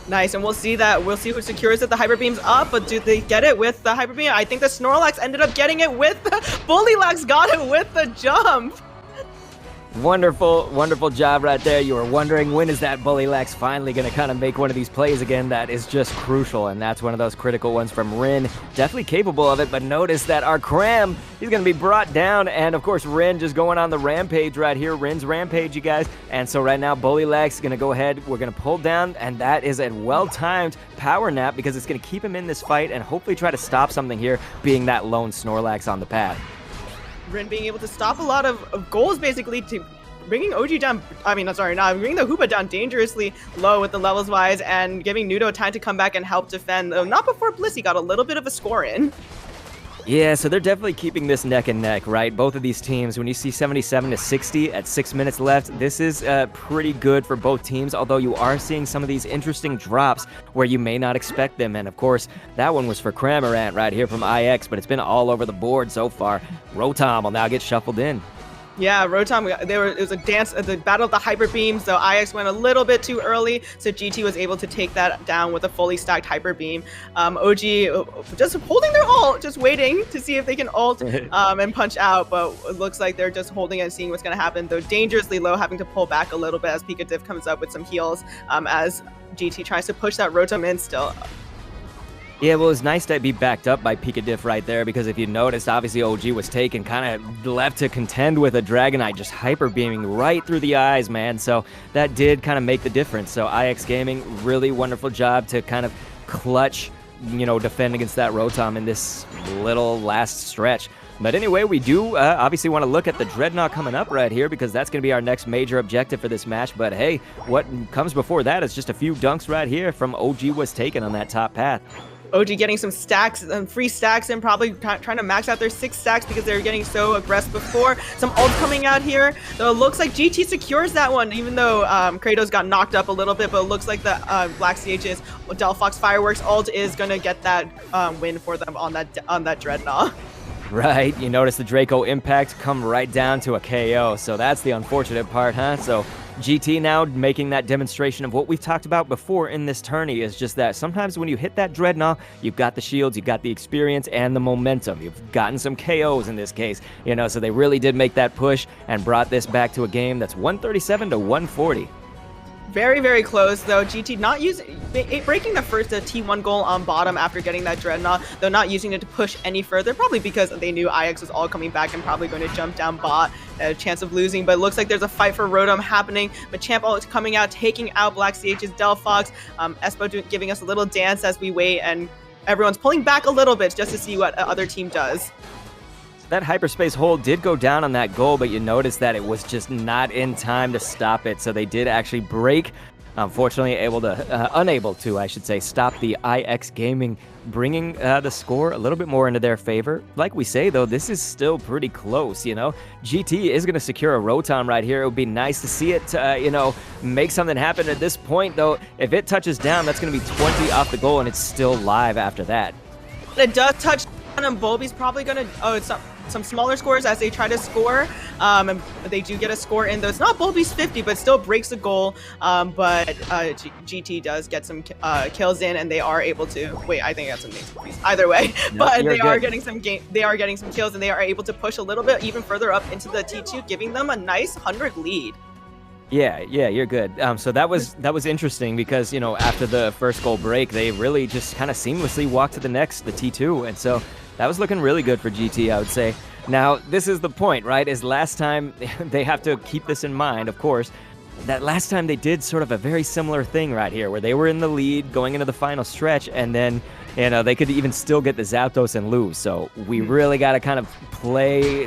Nice, and we'll see who secures it. The Hyper Beam's up, but do they get it with the Hyper Beam? I think the Snorlax ended up getting it with the Bullylux got it with the jump. Wonderful, wonderful job right there. You were wondering, when is that Bullylux finally going to kind of make one of these plays again? That is just crucial, and that's one of those critical ones from Rin. Definitely capable of it, but notice that our Cram, he's going to be brought down, and of course Rin just going on the rampage right here. Rin's rampage, you guys. And so right now, Bullylux is going to go ahead. We're going to pull down, and that is a well-timed power nap because it's going to keep him in this fight and hopefully try to stop something here, being that lone Snorlax on the path. Rin being able to stop a lot of goals, basically, to bringing OG down, bringing the Hoopa down dangerously low with the levels wise and giving Nudo time to come back and help defend, though not before Blissey got a little bit of a score in. Yeah, so they're definitely keeping this neck and neck, right? Both of these teams, when you see 77 to 60 at 6 minutes left, this is pretty good for both teams, although you are seeing some of these interesting drops where you may not expect them. And of course, that one was for Cramorant right here from IX, but it's been all over the board so far. Rotom will now get shuffled in. Yeah, Rotom, it was a dance at the Battle of the Hyper Beams, so IX went a little bit too early, so GT was able to take that down with a fully stacked Hyper Beam. OG just holding their ult, just waiting to see if they can ult and punch out, but it looks like they're just holding and seeing what's going to happen, though dangerously low, having to pull back a little bit as Pikachu comes up with some heals as GT tries to push that Rotom in still. Yeah, well, it's nice to be backed up by Pikachu right there, because if you noticed, obviously OG was taken, kind of left to contend with a Dragonite, just hyper beaming right through the eyes, man. So that did kind of make the difference. So IX Gaming, really wonderful job to kind of clutch, defend against that Rotom in this little last stretch. But anyway, we do obviously want to look at the Dreadnought coming up right here, because that's going to be our next major objective for this match. But hey, what comes before that is just a few dunks right here from OG was taken on that top path. OG getting some stacks, free stacks, and probably trying to max out their 6 stacks because they were getting so aggressive before. Some ults coming out here. Though it looks like GT secures that one, even though Kratos got knocked up a little bit. But it looks like the Black CH's Delphox Fireworks ult is going to get that win for them on that Dreadnought. Right, you notice the Draco Impact come right down to a KO, so that's the unfortunate part, huh? So GT now making that demonstration of what we've talked about before in this tourney, is just that sometimes when you hit that Dreadnought, you've got the shields, you've got the experience, and the momentum. You've gotten some KOs in this case, so they really did make that push and brought this back to a game that's 137 to 140. Very, very close, though. GT breaking the first T1 goal on bottom after getting that Dreadnought, though not using it to push any further, probably because they knew IX was all coming back and probably going to jump down bot, a chance of losing. But it looks like there's a fight for Rotom happening. Machamp ult coming out, taking out Black CH's Delphox. Espo giving us a little dance as we wait, and everyone's pulling back a little bit just to see what the other team does. That hyperspace hold did go down on that goal, but you notice that it was just not in time to stop it. So they did actually break. Unfortunately, unable to, I should say, stop the IX Gaming, bringing the score a little bit more into their favor. Like we say, though, this is still pretty close, GT is going to secure a Rotom right here. It would be nice to see it, make something happen at this point, though. If it touches down, that's going to be 20 off the goal, and it's still live after that. It does touch down, and Bulby's probably going to... it's some smaller scores as they try to score, and they do get a score in, though it's not Bulby's 50, but still breaks the goal, but GT does get some kills in, and they are able to I think that's something either way. No, but they are getting some kills, and they are able to push a little bit even further up into the T2, giving them a nice 100 lead. Yeah, you're good. So that was interesting because, after the first goal break, they really just kind of seamlessly walked to the next, the T2, and so that was looking really good for GT, I would say. Now, this is the point, right? Is last time, they have to keep this in mind, of course, that last time they did sort of a very similar thing right here, where they were in the lead going into the final stretch, and then, they could even still get the Zapdos and lose. So we really got to kind of play,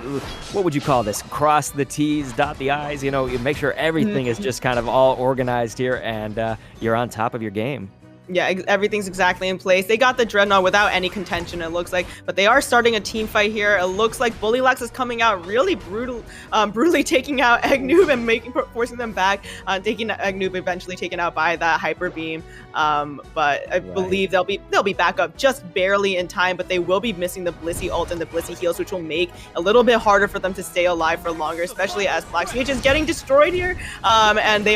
what would you call this? Cross the T's, dot the I's, you make sure everything is just kind of all organized here, and you're on top of your game. Yeah, everything's exactly in place. They got the Dreadnought without any contention, it looks like. But they are starting a team fight here. It looks like Bullywhax is coming out really brutally taking out Eggnoob and forcing them back. Taking Eggnoob eventually taken out by that Hyper Beam. But I believe they'll be back up just barely in time. But they will be missing the Blissey ult and the Blissey heals, which will make a little bit harder for them to stay alive for longer, especially as Black Mage is getting destroyed here. And they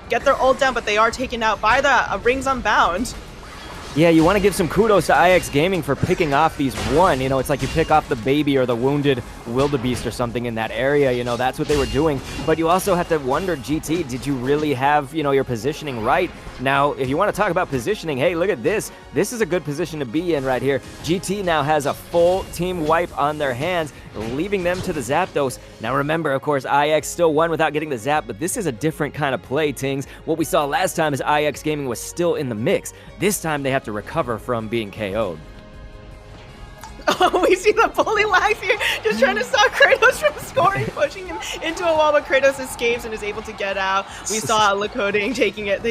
get their ult down, but they are taken out by the Rings Unbound. Yeah, you want to give some kudos to IX Gaming for picking off these one. It's like you pick off the baby or the wounded wildebeest or something in that area. That's what they were doing. But you also have to wonder, GT, did you really have, your positioning right? Now, if you want to talk about positioning, hey, look at this. This is a good position to be in right here. GT now has a full team wipe on their hands, leaving them to the Zapdos. Now, remember, of course, IX still won without getting the Zap, but this is a different kind of play, Tings. What we saw last time is IX Gaming was still in the mix. This time, they have to recover from being KO'd. Oh, we see the Bullywhax here just trying to stop Kratos from scoring, pushing him into a wall, but Kratos escapes and is able to get out. We saw Lakota taking it,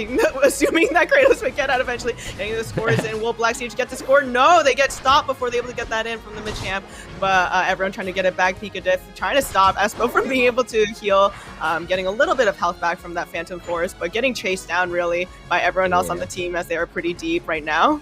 assuming that Kratos would get out eventually, getting the scores in. Will Black Siege get the score? No, they get stopped before they're able to get that in from the Machamp, but everyone trying to get it back. Pika Diff trying to stop Espo from being able to heal, getting a little bit of health back from that Phantom Force, but getting chased down really by everyone else on the team as they are pretty deep right now.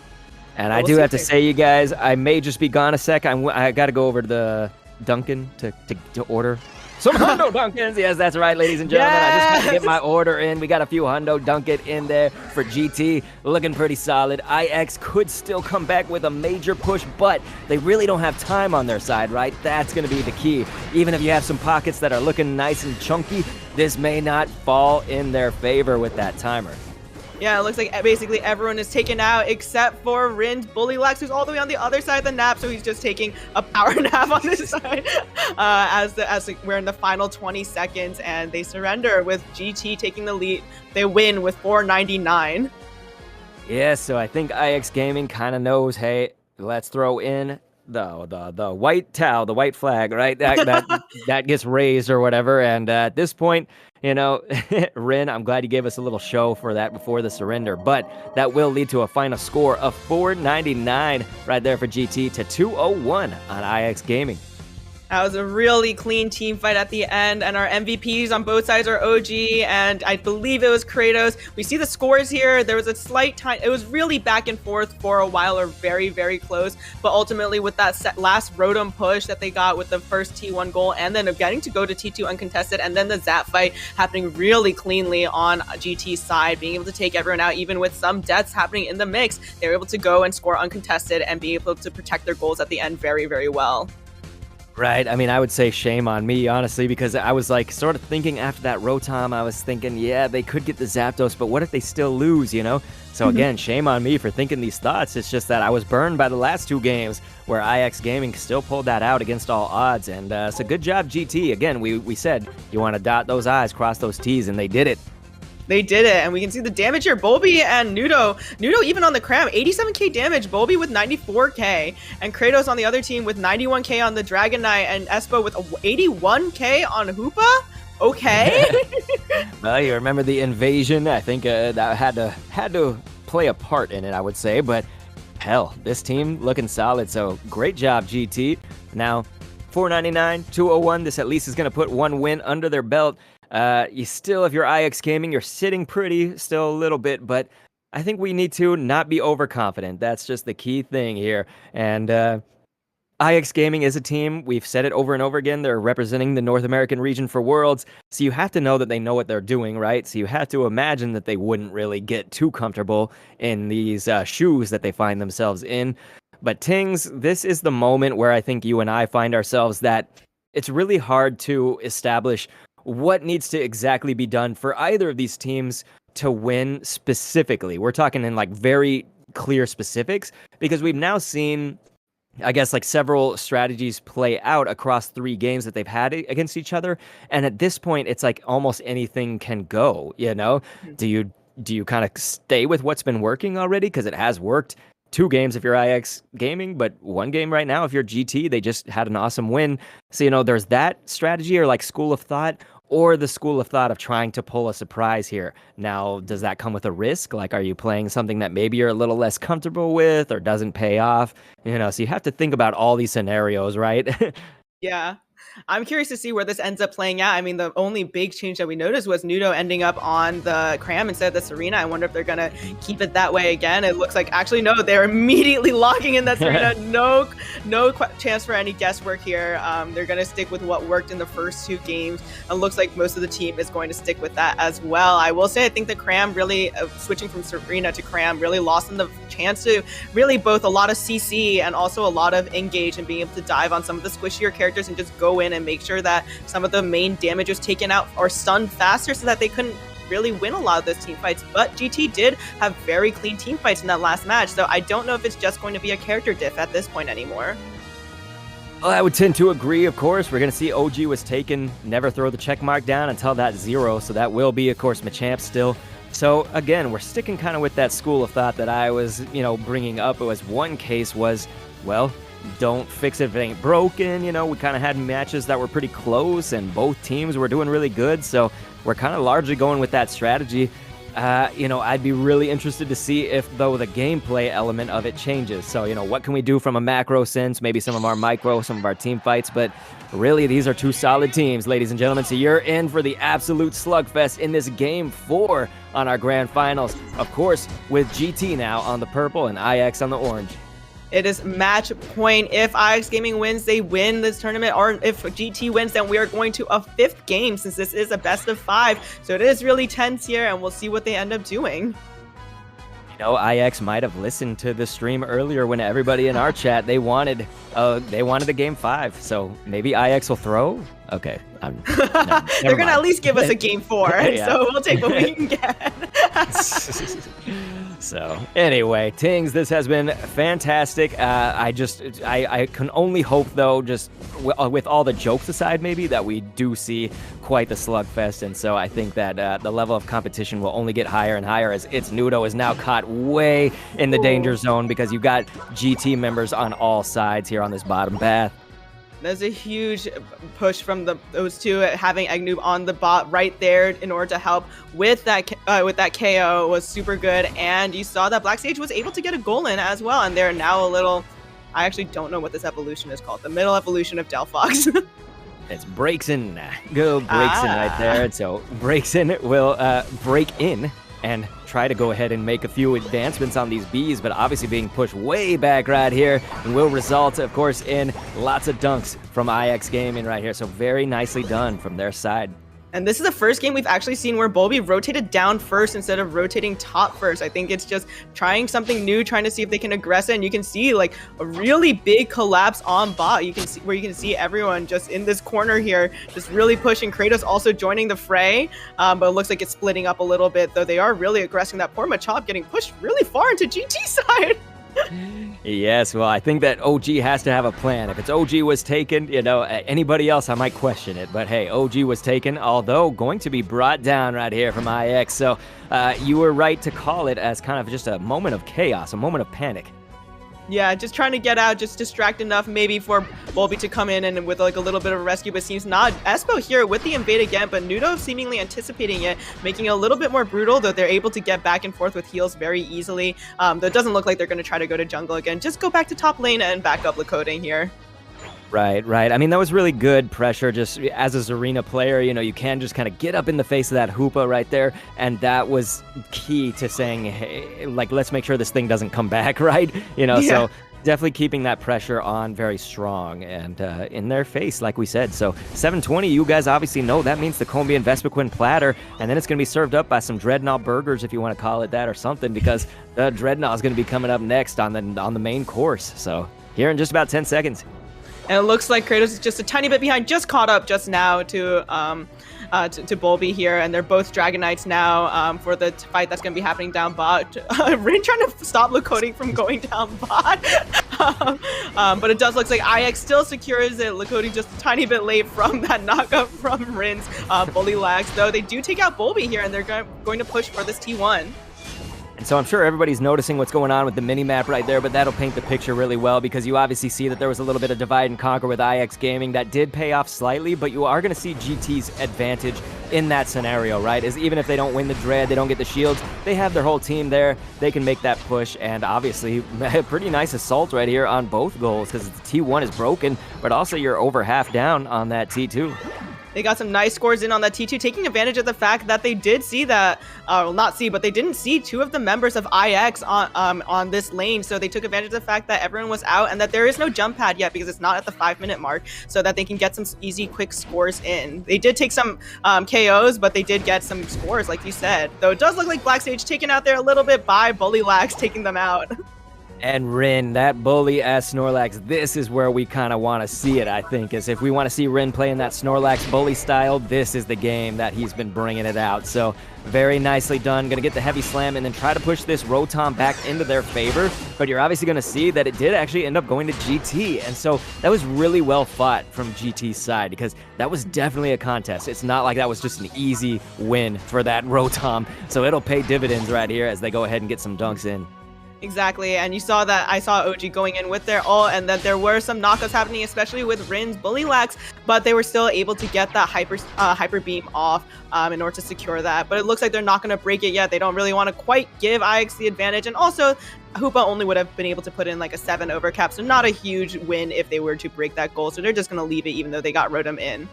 And I do have to say, you guys, I may just be gone a sec. I got to go over to the Dunkin' to order some Hundo Dunkins. Yes, that's right, ladies and gentlemen. Yes! I just got to get my order in. We got a few Hundo Dunkin' in there for GT. Looking pretty solid. IX could still come back with a major push, but they really don't have time on their side, right? That's going to be the key. Even if you have some pockets that are looking nice and chunky, this may not fall in their favor with that timer. Yeah, it looks like basically everyone is taken out except for Rin's Bullywhax, who's all the way on the other side of the nap, so he's just taking a power nap on this side. As we're in the final 20 seconds, and they surrender with GT taking the lead. They win with 499. Yeah, so I think IX Gaming kind of knows, hey, let's throw in the white towel, the white flag, right? That gets raised or whatever. And at this point, Rin, I'm glad you gave us a little show for that before the surrender, but that will lead to a final score of 499 right there for GT to 201 on IX Gaming. That was a really clean team fight at the end, and our MVPs on both sides are OG, and I believe it was Kratos. We see the scores here. There was a slight time. It was really back and forth for a while, or very, very close, but ultimately with that last Rotom push that they got with the first T1 goal, and then getting to go to T2 uncontested, and then the Zap fight happening really cleanly on GT's side, being able to take everyone out, even with some deaths happening in the mix. They were able to go and score uncontested and be able to protect their goals at the end very, very well. Right. I mean, I would say shame on me, honestly, because I was like sort of thinking after that Rotom, I was thinking, yeah, they could get the Zapdos, but what if they still lose, So again, shame on me for thinking these thoughts. It's just that I was burned by the last two games where IX Gaming still pulled that out against all odds. And so good job, GT. Again, we said you want to dot those I's, cross those T's, and they did it. They did it, and we can see the damage here. Bolby and Nudo even on the Cram, 87k damage. Bolby with 94k, and Kratos on the other team with 91k on the Dragonite, and Espo with 81k on Hoopa. Okay. Well, you remember the invasion? I think that had to play a part in it, I would say. But hell, this team looking solid. So great job, GT. Now 499, 201. This at least is going to put one win under their belt. You still, if you're IX Gaming, you're sitting pretty still a little bit, but I think we need to not be overconfident. That's just the key thing here. And IX Gaming is a team. We've said it over and over again. They're representing the North American region for Worlds. So you have to know that they know what they're doing, right? So you have to imagine that they wouldn't really get too comfortable in these shoes that they find themselves in. But Tings, this is the moment where I think you and I find ourselves that it's really hard to establish what needs to exactly be done for either of these teams to win specifically. We're talking in like very clear specifics, because we've now seen I guess, like, several strategies play out across 3 games that they've had against each other, and at this point, it's like almost anything can go, you know? Mhm. Do you kinda stay with what's been working already? Because it has worked 2 games if you're IX Gaming, but 1 game right now if you're GT. They just had an awesome win. So, there's that strategy or, like, school of thought, or the school of thought of trying to pull a surprise here. Now, does that come with a risk? Like, are you playing something that maybe you're a little less comfortable with or doesn't pay off? So you have to think about all these scenarios, right? Yeah. I'm curious to see where this ends up playing out. I mean, the only big change that we noticed was Nudo ending up on the Cram instead of the Serena. I wonder if they're going to keep it that way again. It looks like, actually, no, they're immediately locking in that Serena. No chance for any guesswork here. They're going to stick with what worked in the first 2 games. It looks like most of the team is going to stick with that as well. I will say, I think the Cram really, switching from Serena to Cram, really lost them the chance to really both a lot of CC and also a lot of engage and being able to dive on some of the squishier characters and just go in and make sure that some of the main damage was taken out or stunned faster so that they couldn't really win a lot of those team fights. But GT did have very clean team fights in that last match, so I don't know if it's just going to be a character diff at this point anymore. Well, I would tend to agree, of course. We're going to see OG was taken, never throw the check mark down until that 0, so that will be, of course, Machamp still. So, again, we're sticking kind of with that school of thought that I was, bringing up. It was one case was, well, don't fix it if it ain't broken. We kind of had matches that were pretty close, and both teams were doing really good, so we're kind of largely going with that strategy. I'd be really interested to see if, though, the gameplay element of it changes. So, what can we do from a macro sense? Maybe some of our micro, some of our team fights. But really, these are 2 solid teams, ladies and gentlemen. So you're in for the absolute slugfest in this Game 4 on our grand finals. Of course, with GT now on the purple and IX on the orange. It is match point. If IX Gaming wins, they win this tournament. Or if GT wins, then we are going to a 5th game since this is a best of 5. So it is really tense here, and we'll see what they end up doing. IX might have listened to the stream earlier when everybody in our chat, they wanted a game 5. So maybe IX will throw? Okay. They're going to at least give us a game 4. Yeah. So we'll take what we can get. So anyway, Tings, this has been fantastic. I can only hope, though, just with all the jokes aside, maybe, that we do see quite the slugfest. And so I think that the level of competition will only get higher and higher as Nudo is now caught way in the danger zone because you've got GT members on all sides here on this bottom path. There's a huge push from those 2, having Agnoob on the bot right there in order to help with that KO was super good. And you saw that Black Sage was able to get a goal in as well. And they're now a little, I actually don't know what this evolution is called. The middle evolution of Delphox. It's Breaksin. Go Breaksin right there. So Breaksin will break in and try to go ahead and make a few advancements on these Bs, but obviously being pushed way back right here will result, of course, in lots of dunks from IX Gaming right here. So very nicely done from their side. And this is the first game we've actually seen where Bulby rotated down first instead of rotating top first. I think it's just trying something new, trying to see if they can aggress it. And you can see like a really big collapse on bot. You can see everyone just in this corner here, just really pushing. Kratos also joining the fray, but it looks like it's splitting up a little bit, though they are really aggressing. That poor Machop getting pushed really far into GT side. Yes, well, I think that OG has to have a plan. If it's OG was taken, anybody else, I might question it. But hey, OG was taken, although going to be brought down right here from IX. So you were right to call it as kind of just a moment of chaos, a moment of panic. Yeah, just trying to get out, just distract enough maybe for Bulby to come in and with like a little bit of a rescue, but seems not. Espo here with the invade again, but Nudo seemingly anticipating it, making it a little bit more brutal, though they're able to get back and forth with heals very easily. Though it doesn't look like they're going to try to go to jungle again. Just go back to top lane and back up Lakoting here. Right. I mean, that was really good pressure. Just as a Zarina player, you can just kind of get up in the face of that Hoopa right there. And that was key to saying, hey, like, let's make sure this thing doesn't come back, right? Yeah. So definitely keeping that pressure on very strong and in their face, like we said. So 720, you guys obviously know that means the Combi and Vespiquen platter. And then it's going to be served up by some Dreadnought burgers, if you want to call it that or something, because the Dreadnought is going to be coming up next on the main course. So here in just about 10 seconds. And it looks like Kratos is just a tiny bit behind, just caught up just now to to Bolby here, and they're both Dragon Knights now for the fight that's going to be happening down bot. Rin trying to stop Lakoti from going down bot. But it does look like IX still secures it. Lakoti just a tiny bit late from that knockup from Rin's Bully Lags, though they do take out Bolby here, and they're going to push for this T1. And so I'm sure everybody's noticing what's going on with the mini-map right there, but that'll paint the picture really well because you obviously see that there was a little bit of divide and conquer with IX Gaming. That did pay off slightly, but you are going to see GT's advantage in that scenario, right? Is even if they don't win the Dread, they don't get the shields, they have their whole team there. They can make that push, and obviously a pretty nice assault right here on both goals because the T1 is broken, but also you're over half down on that T2. They got some nice scores in on that T2, taking advantage of the fact that they did see that, well, not see, but they didn't see two of the members of IX on this lane. So they took advantage of the fact that everyone was out and that there is no jump pad yet because it's not at the 5-minute mark, so that they can get some easy, quick scores in. They did take some KOs, but they did get some scores, like you said. Though it does look like Black Sage taken out there a little bit by Bully Lags, taking them out. And Rin, that bully-ass Snorlax, this is where we kind of want to see it, I think, is if we want to see Rin playing that Snorlax bully style, this is the game that he's been bringing it out. So very nicely done. Going to get the heavy slam and then try to push this Rotom back into their favor. But you're obviously going to see that it did actually end up going to GT. And so that was really well fought from GT's side because that was definitely a contest. It's not like that was just an easy win for that Rotom. So it'll pay dividends right here as they go ahead and get some dunks in. Exactly, and you saw that I saw OG going in with their ult, and that there were some knockups happening, especially with Rin's Bully Lags, but they were still able to get that hyper beam off in order to secure that. But it looks like they're not going to break it yet. They don't really want to quite give IX the advantage, and also Hoopa only would have been able to put in like a 7 overcap, so not a huge win if they were to break that goal. So they're just going to leave it, even though they got Rotom in.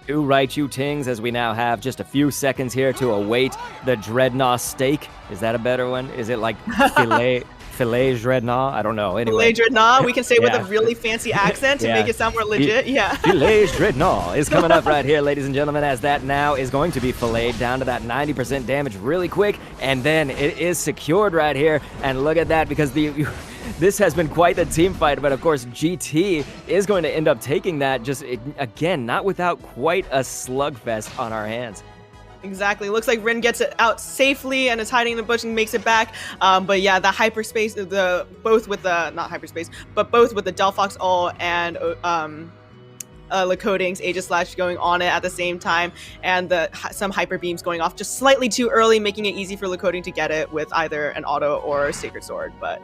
Do right, you tings, as we now have just a few seconds here to await the Dreadnought steak. Is that a better one? Is it like filet Dreadnought? I don't know. Anyway. Filet Dreadnought, we can say with a really fancy accent to make it sound more legit. Yeah. Filet Dreadnought is coming up right here, ladies and gentlemen, as that now is going to be filleted down to that 90% damage really quick. And then it is secured right here. And look at that, because this has been quite the team fight, but of course GT is going to end up taking that, just again, not without quite a slugfest on our hands. Exactly. Looks like Rin gets it out safely and is hiding in the bush and makes it back. But yeah, the hyperspace, both with the Delphox ult and Lakoding's Aegis Slash going on it at the same time, and some hyper beams going off just slightly too early, making it easy for Lakoding to get it with either an auto or a Sacred Sword. But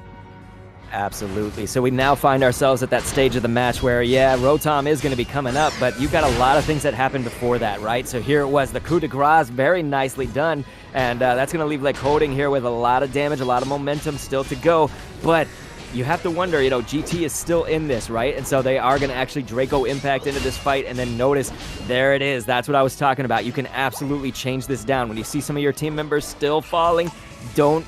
absolutely. So we now find ourselves at that stage of the match where, yeah, Rotom is going to be coming up, but you've got a lot of things that happened before that, right? So here it was, the coup de grace, very nicely done, and that's going to leave Lakoding here with a lot of damage, a lot of momentum still to go, but you have to wonder, you know, GT is still in this, right? And so they are going to actually Draco Impact into this fight, and then notice, there it is. That's what I was talking about. You can absolutely change this down. When you see some of your team members still falling, don't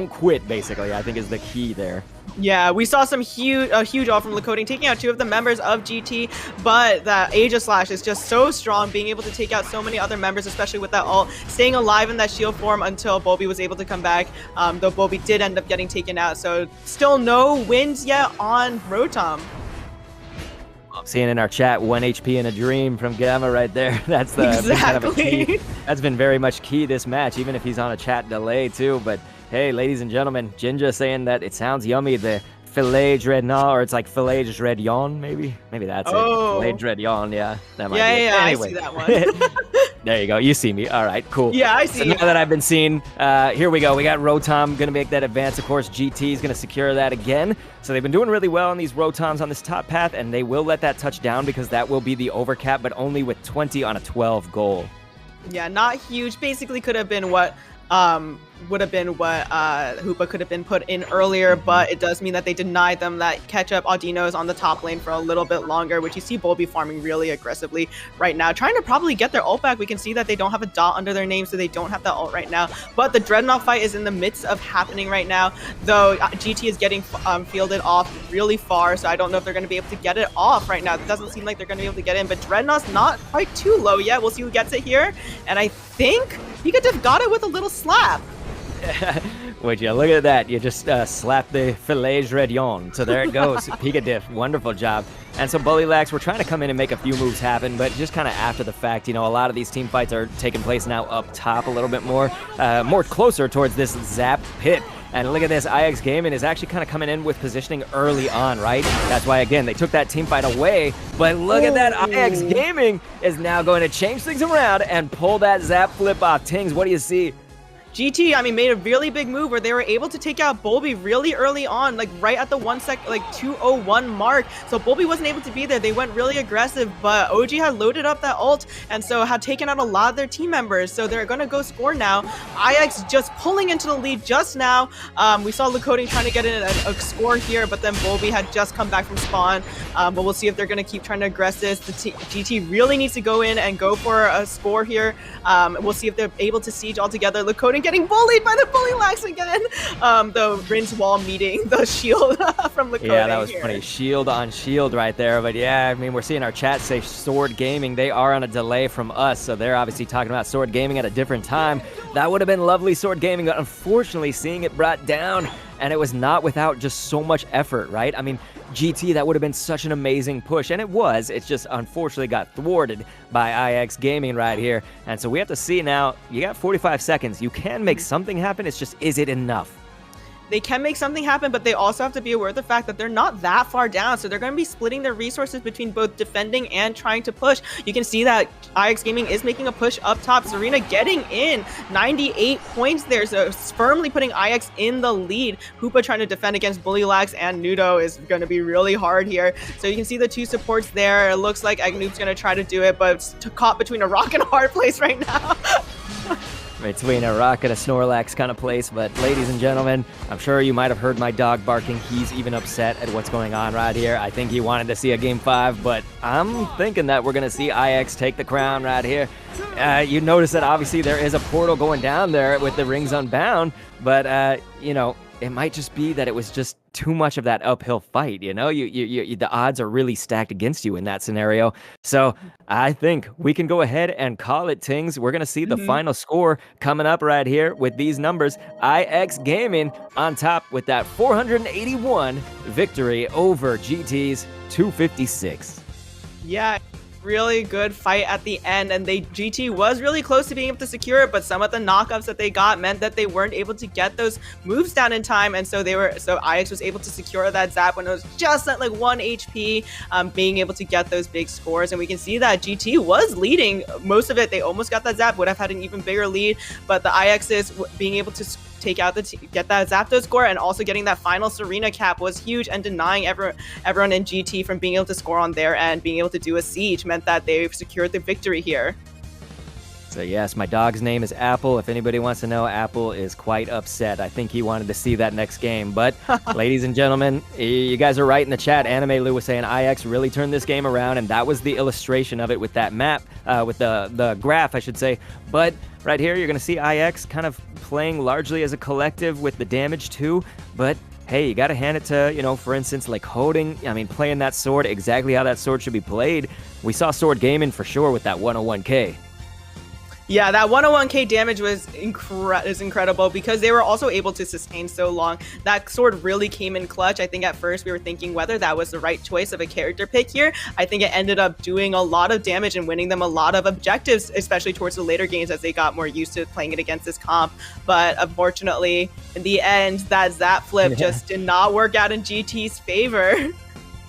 quit, basically, I think is the key there. Yeah, we saw a huge ult from Lakoding, taking out 2 of the members of GT, but that Aegis Slash is just so strong, being able to take out so many other members, especially with that ult, staying alive in that shield form until Bolby was able to come back, though Bolby did end up getting taken out, so still no wins yet on Rotom. I'm seeing in our chat, 1 HP in a dream from Gamma right there. That's exactly. Kind of a key. That's been very much key this match, even if he's on a chat delay too, but hey, ladies and gentlemen, Jinja saying that it sounds yummy, the filet dreadnought, or it's like filet dreadyawn, maybe? Maybe that's it. Filet dreadyawn, yeah. That might be it. Anyway. I see that one. There you go. You see me. All right, cool. Yeah, I see so now that I've been seen, here we go. We got Rotom going to make that advance. Of course, GT is going to secure that again. So they've been doing really well on these Rotoms on this top path, and they will let that touch down because that will be the overcap, but only with 20 on a 12 goal. Yeah, not huge. Basically could have been what Hoopa could have been put in earlier, but it does mean that they denied them that catch-up Audinos on the top lane for a little bit longer, which you see Bolby farming really aggressively right now, trying to probably get their ult back. We can see that they don't have a dot under their name, so they don't have that ult right now, but the Dreadnought fight is in the midst of happening right now, though GT is getting fielded off really far, so I don't know if they're going to be able to get it off right now. It doesn't seem like they're going to be able to get in, but Dreadnought's not quite too low yet. We'll see who gets it here, and I think he could have got it with a little slap. Would you look at that? You just slapped the filet radion. So there it goes. Pika diff. Wonderful job. And so Bullywhags, we're trying to come in and make a few moves happen, but just kind of after the fact. A lot of these team fights are taking place now up top a little bit more closer towards this Zap pit. And look at this, IX Gaming is actually kind of coming in with positioning early on, right? That's why, again, they took that team fight away. But look at that, IX Gaming is now going to change things around and pull that Zap flip off. Tings, what do you see? GT, made a really big move where they were able to take out Bulby really early on, like right at the 2:01 mark. So Bulby wasn't able to be there. They went really aggressive, but OG had loaded up that ult and so had taken out a lot of their team members. So they're going to go score now. IX just pulling into the lead just now. We saw Lakota trying to get in a score here, but then Bulby had just come back from spawn. But we'll see if they're going to keep trying to aggress this. The GT really needs to go in and go for a score here. We'll see if they're able to siege all together. Lakota getting bullied by the Bullywhags again. The Rinse wall meeting the shield from Lakota. Yeah, that was funny. Shield on shield right there. But yeah, we're seeing our chat say Sword Gaming. They are on a delay from us, so they're obviously talking about Sword Gaming at a different time. That would have been lovely, Sword Gaming, but unfortunately seeing it brought down, and it was not without just so much effort, right? GT, that would have been such an amazing push, and it was. It just unfortunately got thwarted by IX Gaming right here. And so we have to see now, you got 45 seconds. You can make something happen. It's just, is it enough? They can make something happen, but they also have to be aware of the fact that they're not that far down. So they're going to be splitting their resources between both defending and trying to push. You can see that IX Gaming is making a push up top. Serena getting in 98 points there. So firmly putting IX in the lead. Hoopa trying to defend against Bullywhags and Nudo is going to be really hard here. So you can see the two supports there. It looks like Agnoob's going to try to do it, but it's caught between a rock and a hard place right now. Between a rock and a Snorlax kind of place. But ladies and gentlemen, I'm sure you might have heard my dog barking. He's even upset at what's going on right here. I think he wanted to see a Game 5, but I'm thinking that we're going to see IX take the crown right here. You notice that obviously there is a portal going down there with the rings unbound, but it might just be that it was just too much of that uphill fight. The odds are really stacked against you in that scenario. So I think we can go ahead and call it, Tings. We're going to see the final score coming up right here with these numbers. IX Gaming on top with that 481 victory over GT's 256. Yeah. Really good fight at the end, and GT was really close to being able to secure it, but some of the knockups that they got meant that they weren't able to get those moves down in time, and so IX was able to secure that zap when it was just at 1 HP, being able to get those big scores. And we can see that GT was leading most of it. They almost got that zap, would have had an even bigger lead, but the IXs being able to get that Zapdos score and also getting that final Serena cap was huge, and denying everyone in GT from being able to score on there and being able to do a siege meant that they've secured the victory here. So yes, my dog's name is Apple. If anybody wants to know, Apple is quite upset. I think he wanted to see that next game. But ladies and gentlemen, you guys are right in the chat. Anime Lou was saying IX really turned this game around, and that was the illustration of it with that map, with the graph, I should say. But right here, you're going to see IX kind of playing largely as a collective with the damage too. But hey, you got to hand it to, for instance, holding, playing that sword exactly how that sword should be played. We saw Sword Gaming for sure with that 101k. Yeah, that 101k damage was incredible because they were also able to sustain so long. That sword really came in clutch. I think at first we were thinking whether that was the right choice of a character pick here. I think it ended up doing a lot of damage and winning them a lot of objectives, especially towards the later games as they got more used to playing it against this comp. But unfortunately, in the end, that Zap flip just did not work out in GT's favor.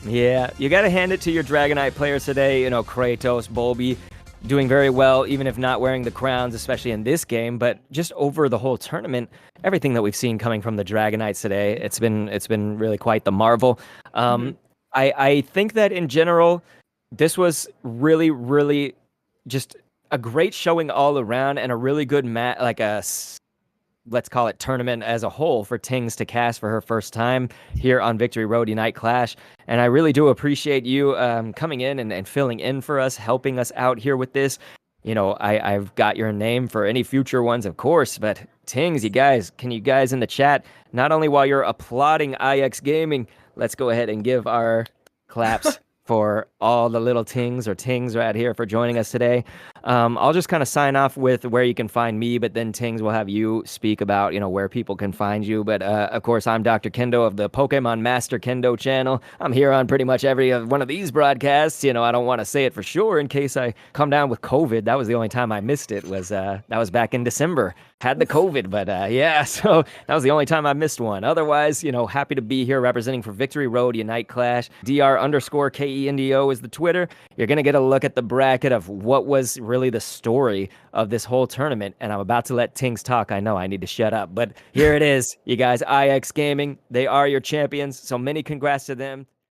Yeah, you got to hand it to your Dragonite players today. Kratos, Bulby, doing very well, even if not wearing the crowns, especially in this game. But just over the whole tournament, everything that we've seen coming from the Dragonites today, it's been really quite the marvel. I think that in general, this was really, really just a great showing all around, and a really good let's call it tournament as a whole for Tings to cast for her first time here on Victory Road Unite Clash. And I really do appreciate you coming in and filling in for us, helping us out here with this. I've got your name for any future ones, of course, but Tings, can you guys in the chat, not only while you're applauding IX Gaming, let's go ahead and give our claps for all the little tings or tings right here for joining us today. I'll just kind of sign off with where you can find me, but then Tings will have you speak about, where people can find you. But of course, I'm Dr. Kendo of the Pokemon Master Kendo channel. I'm here on pretty much every one of these broadcasts. I don't want to say it for sure in case I come down with COVID. That was the only time I missed it. That was back in December. Had the COVID, but yeah, so that was the only time I missed one. Otherwise, happy to be here representing for Victory Road Unite Clash. DR_KENDO is the Twitter. You're going to get a look at the bracket of what was really the story of this whole tournament. And I'm about to let Tings talk. I know I need to shut up, but here it is. You guys, IX Gaming, they are your champions. So many congrats to them.